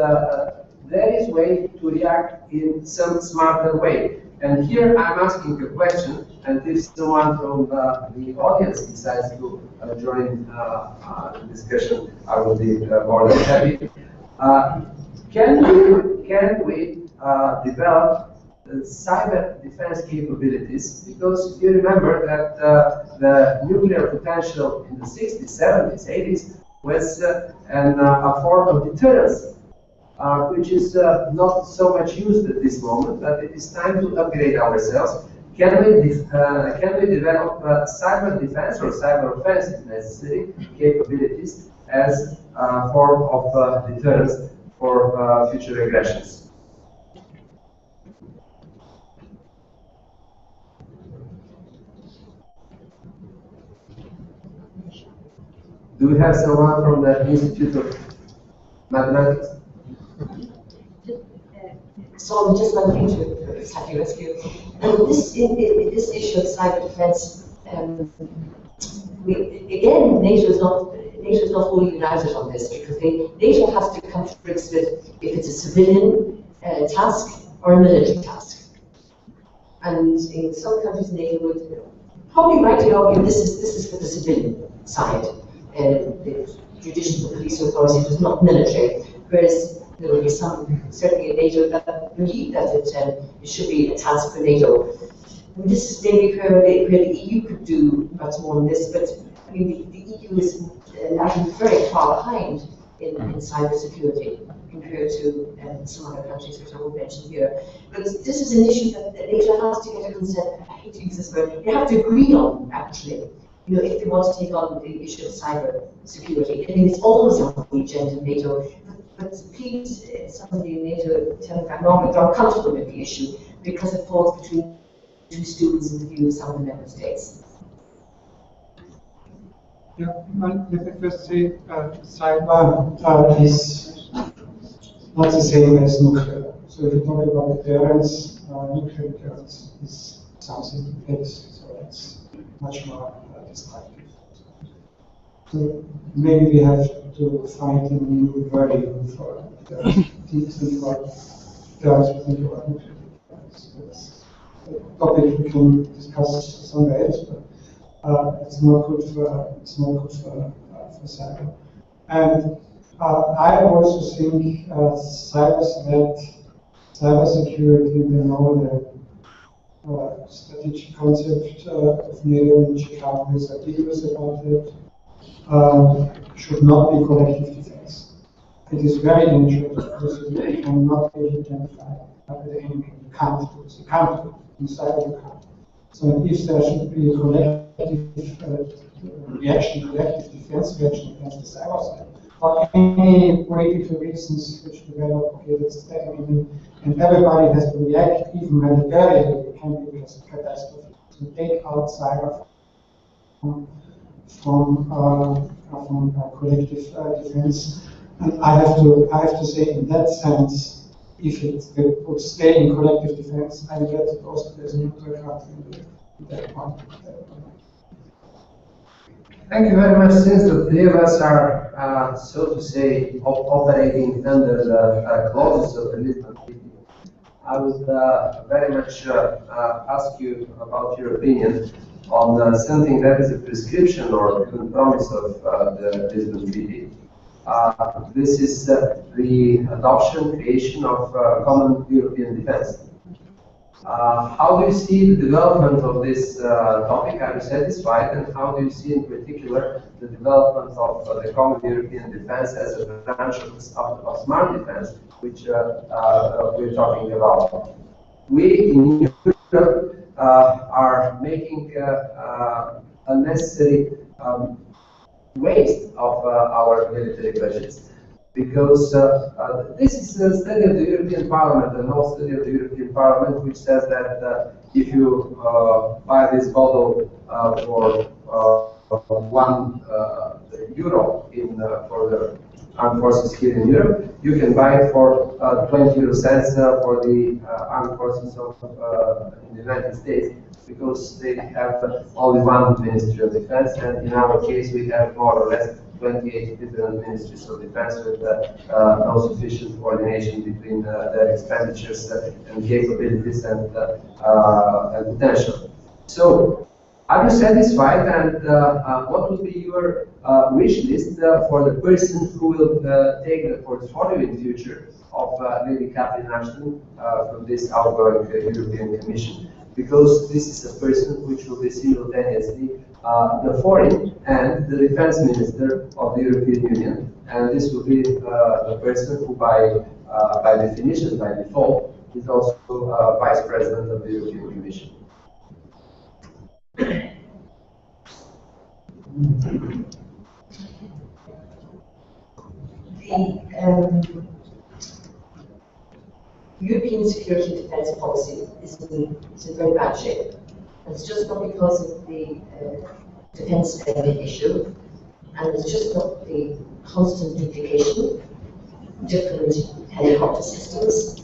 there is way to react in some smarter way. And here I'm asking a question, and if someone from the audience decides to join the discussion, I will be more than happy. Can we develop cyber defense capabilities? Because you remember that the nuclear potential in the 60s, 70s, 80s was a form of deterrence, which is not so much used at this moment, but it is time to upgrade ourselves. Can we develop cyber defense or cyber offense, if necessary, capabilities as a form of deterrence for future aggressions? Do we have someone from the Institute of Mathematics? So I'm just one thing to Saki rescue. This issue of cyber defense, again, NATO is not fully united on this, because NATO has to come to grips with if it's a civilian task or a military task. And in some countries, NATO would probably rightly argue this is for the civilian side. The judicial police authority is not military, whereas there will be some, certainly in NATO, that believe that it should be a task for NATO. And this is maybe where the EU could do much more on this, but I mean, the EU is lagging very far behind in cyber security compared to some other countries, which I won't mention here. But this is an issue that NATO has to get a consent, I hate to use this word, they have to agree on, actually. You know, if they want to take on the issue of cyber security. I mean, it's always on the agenda in NATO, but please, somebody in NATO tell me if I'm wrong, but they're uncomfortable with the issue because it falls between two stools in the view of some of the member states. Yeah, let me first say, cyber is not the same as nuclear. So if you talk about deterrence, nuclear deterrence is something else. So it's much more destructive. So maybe we have to find a new wording for deterrence. Think about deterrence, think about nuclear deterrence. It's a topic we can discuss somewhere else, but it's not good for cyber. And I also think cybersecurity, the strategic concept of NATO in Chicago is ambiguous about it, should not be collective defense. It is very dangerous because you cannot really identify the enemy. You can't do it. You can't do it. Inside you can't. So if there should be a collective reaction, collective defense reaction against the cyber side, for any political reasons which develop, okay, that's the enemy, and everybody has to react, even militarily, it can be a catastrophe. To take out cyber from collective defense. And I have to say, in that sense, if it would stay in collective defense, I get it also as a nuclear country in that one. Thank you very much. Since the three of us are, so to say, operating under the clauses of the Lisbon Treaty, I would very much ask you about your opinion on something that is a prescription or compromise of the Lisbon Treaty. This is the adoption, creation of common European defense. How do you see the development of this topic? Are you satisfied? And how do you see in particular the development of the common European defense as a branch of smart defense, which we're talking about? We in Europe are making unnecessary waste of our military budgets, because this is a study of the European Parliament, an old study of the European Parliament, which says that if you buy this bottle for €1 for the armed forces here in Europe, you can buy it for 20 euro cents for the armed forces of in the United States, because they have only one Ministry of Defense, and in our case we have more or less 28 different ministries of defense with no sufficient coordination between their expenditures and capabilities and potential. So, are you satisfied, and what would be your wish list for the person who will take the portfolio in future of Lady Catherine Ashton from this outgoing European Commission? Because this is a person which will be simultaneously the foreign and the defense minister of the European Union, and this will be the person who, by definition, by default, is also vice president of the European Commission. European security and defence policy is in very bad shape. And it's just not because of the defence spending issue, and it's just not the constant duplication, different helicopter systems,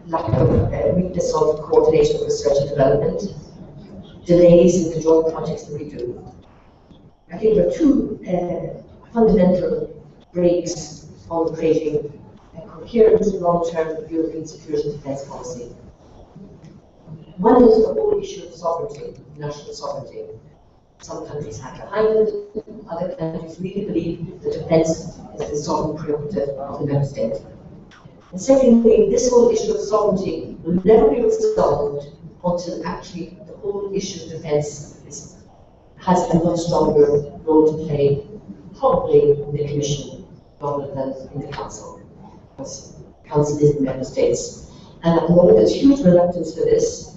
lack of weakness of coordination of research and development, delays in the joint projects that we do. I think there are two fundamental breaks on creating a coherent long-term European security and defence policy. One is the whole issue of sovereignty, national sovereignty. Some countries hide behind it, other countries really believe that defence is the sovereign prerogative of the member state. And secondly, this whole issue of sovereignty will never be resolved until actually the whole issue of defence has a much stronger role to play, probably in the Commission rather than in the Council, because the Council is the member states. And at the moment there's huge reluctance for this,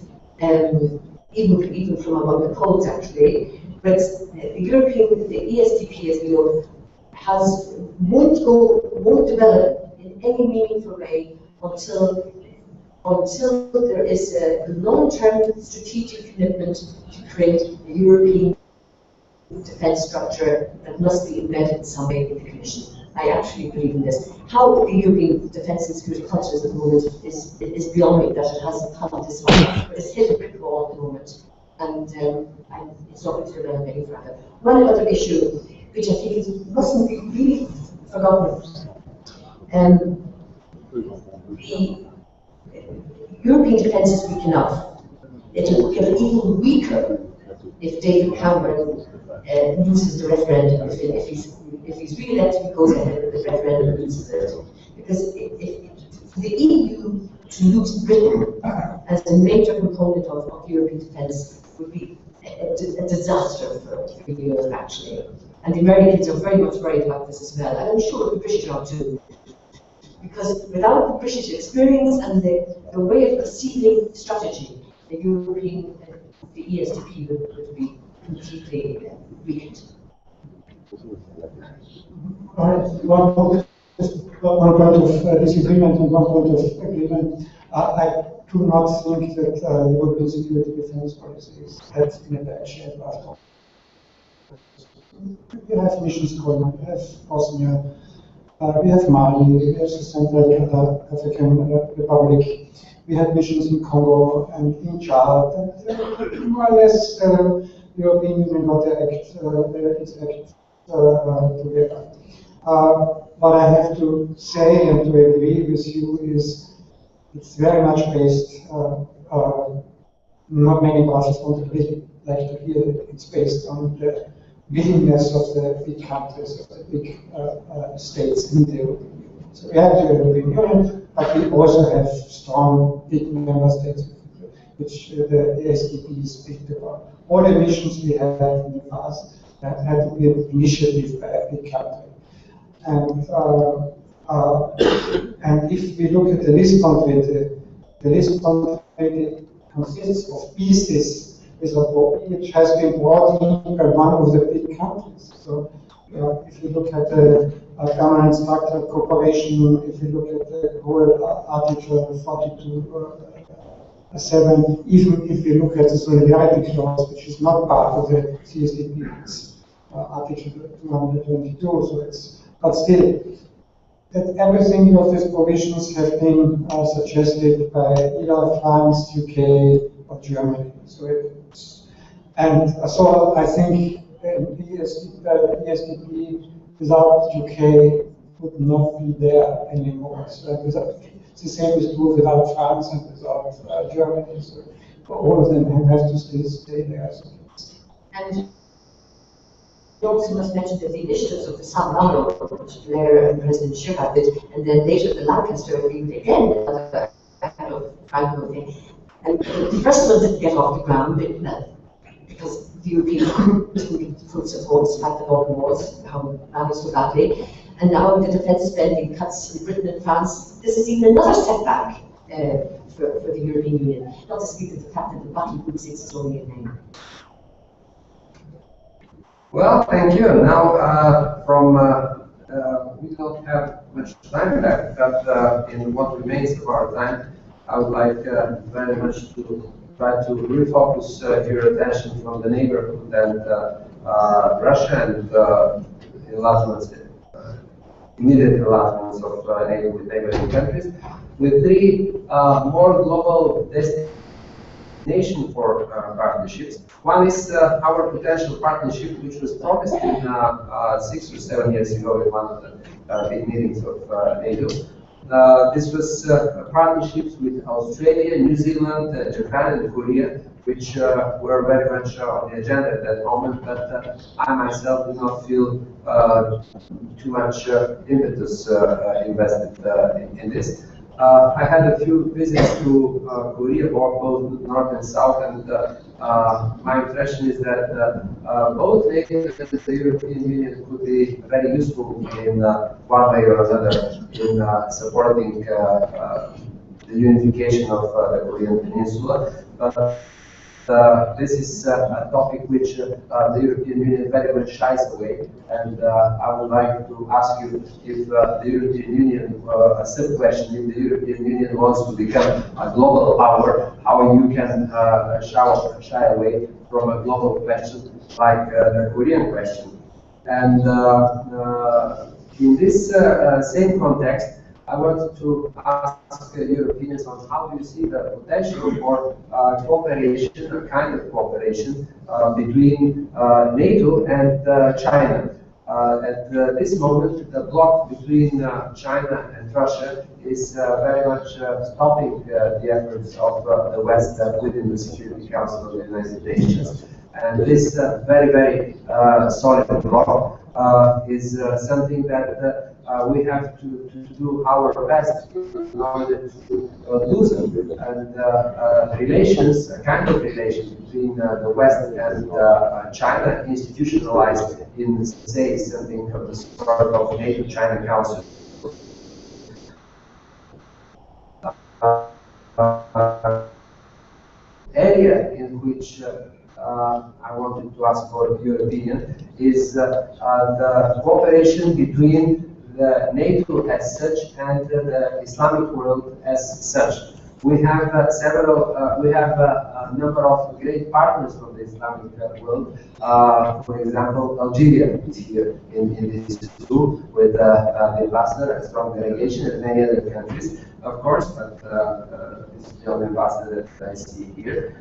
even from among the Poles actually, but the ESDP, as we know, won't develop in any meaningful way until there is a long-term strategic commitment to create a European defence structure that must be embedded in some way in the Commission. I actually believe in this. How the European defence and security culture is at the moment is beyond me, that it hasn't come this far. But it's hit a brick wall at the moment, and it's not going to develop any further. One other issue, which I think mustn't be really forgotten, the European defence is weak enough. It will get even weaker if David Cameron loses the referendum, if he's if he's re-elected, he goes ahead with the referendum and loses it. Because for the EU to lose Britain as a major component of European defence would be a disaster for Europe, actually. And the Americans are very much worried about this as well, and I'm sure the British are too. Because without the British experience and the way of perceiving strategy, the European, the ESDP would be completely weakened. One point of disagreement and one point of agreement. I do not think that European security defense policy is in a bad shape after all. We have missions going on, we have Bosnia, we have Mali, we have the Central African Republic, we have missions in Congo and in Chad, and more or less the European Union got its act together. What I have to say and to agree with you is it's very much based, not many brothers want to like to hear it, it's based on the willingness of the big countries, of the big states in the European Union. So we have the European Union, but we also have strong big member states, which the SDP is big about. All the missions we had in the past had to be an initiative by a big country. And if we look at the Lisbon Treaty, the Lisbon Treaty consists of pieces which has been brought in by one of the big countries. So if you look at the permanent structured cooperation, if you look at the whole Article 42(7), even if you look at the solidarity clause, which is not part of the CSDP, it's Article 222, so it's, but still, that everything of these provisions have been suggested by either France, UK, or Germany. So I think the ESDP without UK would not be there anymore. So the same is true without France and without Germany. So all of them have to stay there. And you also must mention that the initiatives of the San Marino, which Blair and President Chirac did, and then later the Lancaster Agreement, again, another kind of Franco thing. And the first one didn't get off the ground, because the Europeans didn't give full support despite the Balkan Wars, how managed so badly. And now the defence spending cuts in Britain and France, this is even another setback for the European Union, not to speak of the fact that the battle group 6 is only in name. Well, thank you. Now, we don't have much time left, but in what remains of our time, I would like very much to try to refocus your attention from the neighborhood and Russia and enlargements, immediate enlargements of NATO with neighboring countries, with three more global destination for partnerships. One is our potential partnership, which was promised in 6 or 7 years ago in one of the big meetings of NATO. This was partnerships with Australia, New Zealand, Japan, and Korea, which were very much on the agenda at that moment, but I myself do not feel too much impetus invested in this. I had a few visits to Korea, both north and south, and my impression is that both NATO and the European Union could be very useful in one way or another in supporting the unification of the Korean Peninsula. This is a topic which the European Union very much shies away, and I would like to ask you if the European Union, a simple question, if the European Union wants to become a global power, how you can shy away from a global question like the Korean question. And in this same context, I wanted to ask your opinions on how do you see the potential for cooperation, a kind of cooperation between NATO and China. At this moment, the bloc between China and Russia is very much stopping the efforts of the West within the Security Council of the United Nations. And this very, very solid bloc is something that we have to do our best in order to lose it. And relations, a kind of relations between the West and China, institutionalized in, say, something of the sort of NATO-China Council. Area in which I wanted to ask for your opinion is the cooperation between the NATO as such and the Islamic world as such. We have a number of great partners from the Islamic world. For example, Algeria is here in this too, with the ambassador, a strong delegation, and many other countries, of course, but this is the only ambassador that I see here.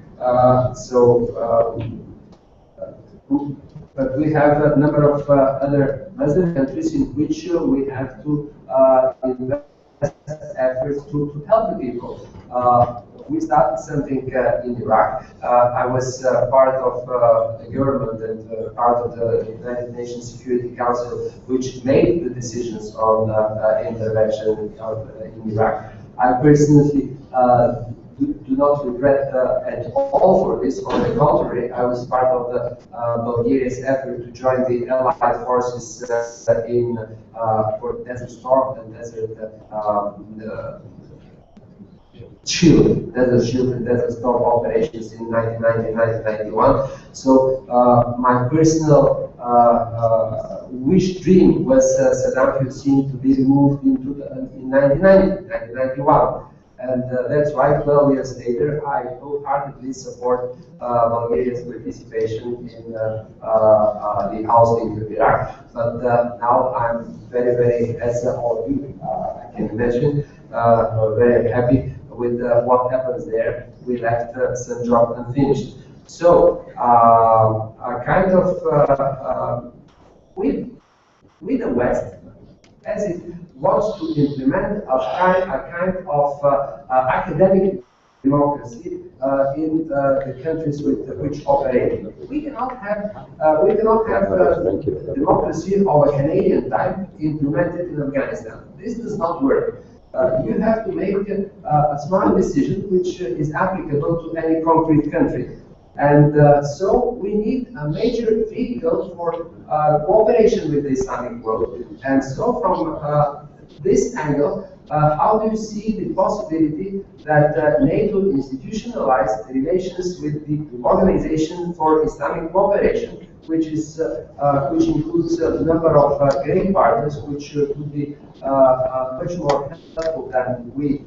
But we have a number of other Muslim countries in which we have to invest efforts to help the people. We started something in Iraq. I was part of the government and part of the United Nations Security Council, which made the decisions on intervention in Iraq. I personally do not regret at all for this. On the contrary, I was part of the Bulgaria's effort to join the Allied forces for Desert Storm and Desert Shield, Desert Shield and Desert Storm operations in 1990 and 1991. So my personal dream was Saddam Hussein to be removed in 1991. And that's why 12 years later, I wholeheartedly support Bulgaria's participation in the ousting of Iraq. But now I'm very, very, as all of you, I can imagine, very happy with what happens there. We left some job unfinished. So, a kind of, with the West, as it wants to implement a kind of academic democracy in the countries with which operate. We cannot have democracy of a Canadian type implemented in Afghanistan. This does not work. You have to make a smart decision which is applicable to any concrete country. And so we need a major vehicle for cooperation with the Islamic world. And so from this angle, how do you see the possibility that NATO institutionalized relations with the Organization for Islamic Cooperation, which includes a number of great partners, which could be much more helpful than we,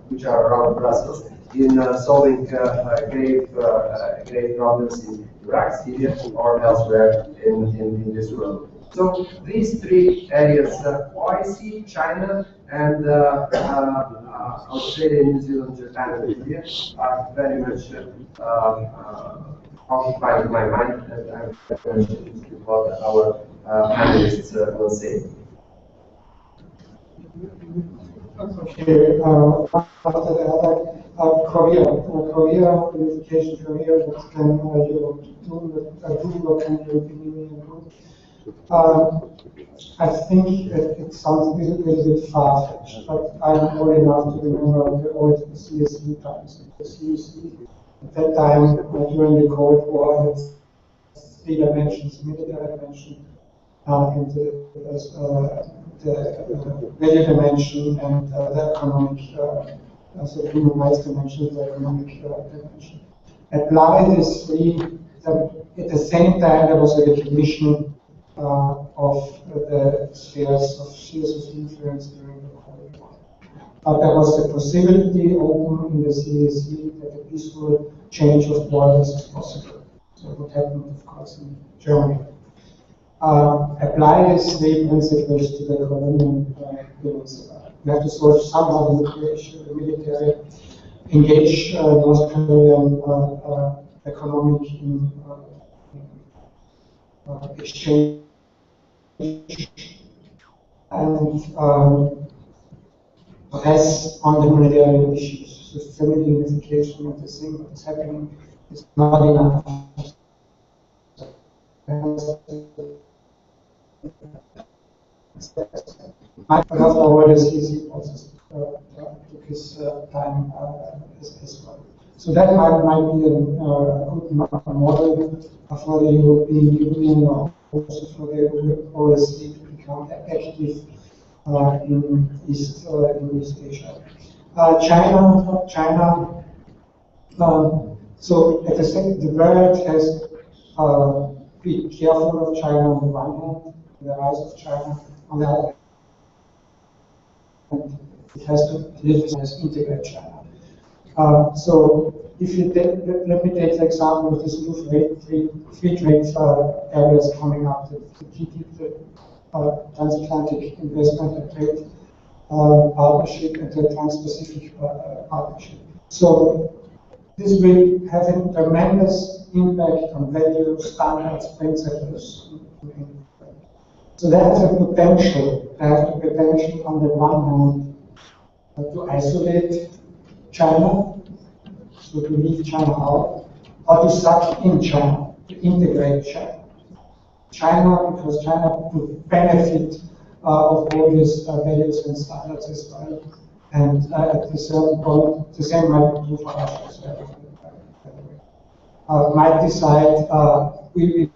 which are around Brussels, in solving grave problems in Iraq, Syria, or elsewhere in this world. So these three areas, OIC, China, and Australia, New Zealand, Japan, and India, are very much occupying my mind, and I'm very interested in what our panelists will say. Okay, after the other, Korea, unification Korea, what can you do, what can the European Union do? I think it sounds a little bit far-fetched, but I'm old enough to remember the old CSE times. The CSE, at that time, during the Cold War, had three dimensions: military dimension, and the value dimension, and the economic, also the human rights dimension, the economic dimension. Applied these three, at the same time there was a recognition of the spheres of influence during the Cold War. But there was a possibility open in the CSE that a peaceful change of borders is possible. So what happened, of course, in Germany. Apply these three principles to the colonial peninsula. We have to solve somehow the nuclear issue, the military, engage North Korean economic exchange, and press on the humanitarian issues. So family unification of the thing that is happening is not enough. Michael have already he also took his time as well. So that might be a good model for the European Union or also for the OSCE to become active in East Asia. China. So at the same, the world has be careful of China on the one hand, the rise of China on the other hand. It has to integrate China. So if you let me take the example of these new free trade areas coming up, the TTIP, the Transatlantic Investment and Trade Partnership and the Trans-Pacific Partnership. So this will have a tremendous impact on values, standards, principles. So that has a potential. They have the potential on the one hand to isolate China, so to leave China out, or to suck in China, to integrate China. Because China would benefit of all these values and standards as well. And at a certain point, the same might be true for Russia as well. Might decide we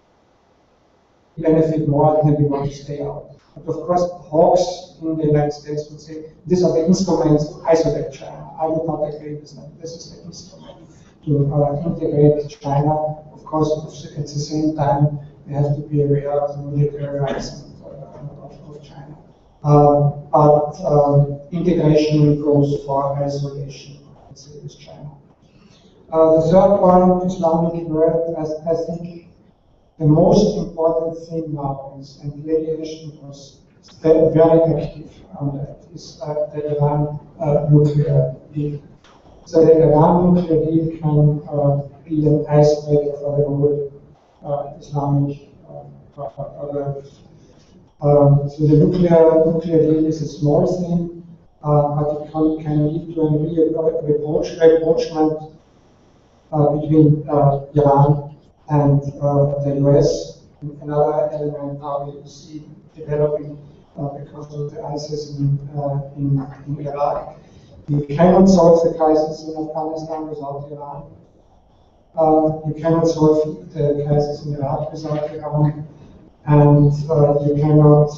benefit more than we want to stay out. But of course, hawks in the United States would say these are the instruments to isolate China. I would not agree with that. This is the instrument to integrate China. Of course, at the same time, we have to be aware of the military rights of China. But integration goes for isolation, let's say, with China. The third point, Islamic world, I think the most important thing now is, and Lady Ashton was very active on that, is the Iran nuclear deal. So the Iran nuclear deal can be an icebreaker for the whole Islamic world. So the nuclear deal is a small thing, but it can lead to a rapprochement between Iran and the US. Another element now you see developing because of the ISIS in Iraq. You cannot solve the crisis in Afghanistan without Iran. You cannot solve the crisis in Iraq without Iran. And you cannot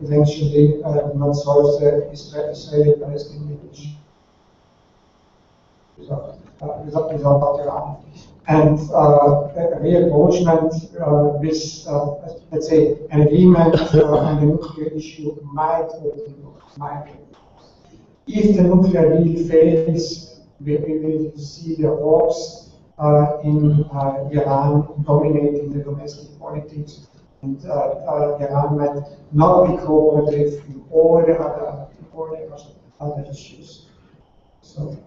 eventually not solve the Israeli-Palestinian issue without Iran. And a reapproachment with, let's say, an agreement on the nuclear issue might open doors. If the nuclear deal fails, we will see the hawks in Iran dominating the domestic politics, and Iran might not be cooperative in all the other issues. So.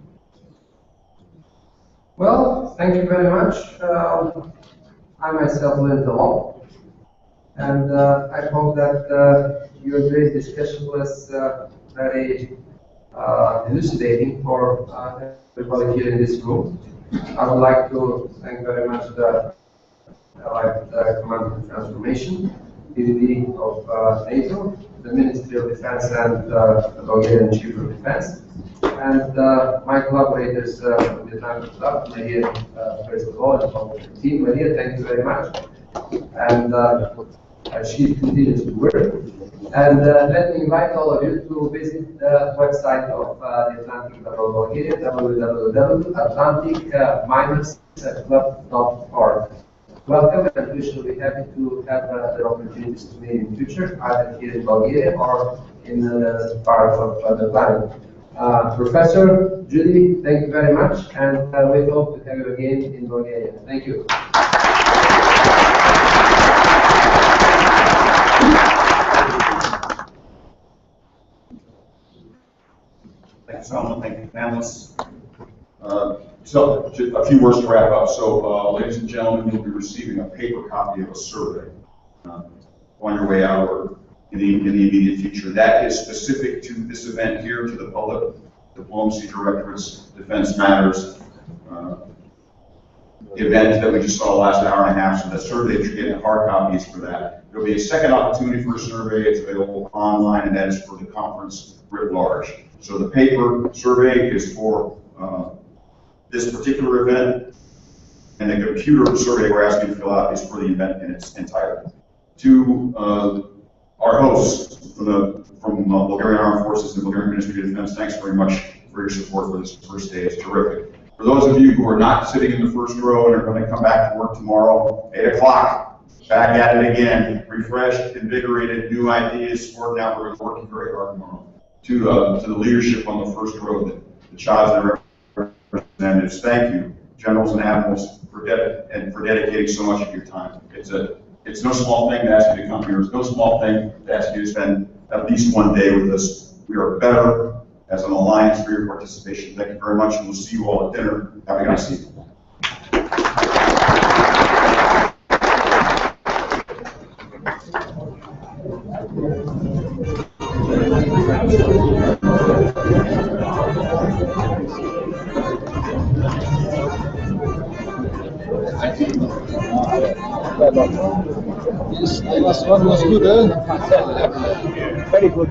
Well, thank you very much. I myself learned a lot, and I hope that your today's discussion was very elucidating for everybody here in this room. I would like to thank very much the Allied Command of Transformation, PDD of NATO, the Ministry of Defense, and the Bulgarian Chief of Defense, and my collaborators from the Atlantic Club, Maria, first of all, and from the team. Maria, thank you very much. And she continues to work. And let me invite all of you to visit the website of the Atlantic Club of Bulgaria, www.atlantic-club.org. Welcome, and we shall be happy to have the opportunities to meet in the future, either here in Bulgaria or in parts of the planet. Professor Judy, thank you very much, and we hope to have you again in Bulgaria. Thank you. Thank you, Solomon. Thank you, panelists. So, a few words to wrap up. So, ladies and gentlemen, you'll be receiving a paper copy of a survey on your way out or in the immediate future. That is specific to this event here, to the Public Diplomacy Directorate's Defense Matters event that we just saw last hour and a half, so the survey, you're getting hard copies for that. There'll be a second opportunity for a survey, it's available online, and that is for the conference writ large. So the paper survey is for this particular event, and the computer survey we're asking you to fill out is for the event in its entirety. To our hosts from Bulgarian Armed Forces and Bulgarian Ministry of Defense, thanks very much for your support for this first day. It's terrific. For those of you who are not sitting in the first row and are going to come back to work tomorrow, 8 o'clock, back at it again, refreshed, invigorated, new ideas, sorted out. We're working very hard tomorrow. To the leadership on the first row, the CHODs and their representatives, thank you, generals and admirals, for dedicating so much of your time. It's no small thing to ask you to come here. It's no small thing to ask you to spend at least one day with us. We are better as an alliance for your participation. Thank you very much, and we'll see you all at dinner. Have a nice evening. This one was good, Very good.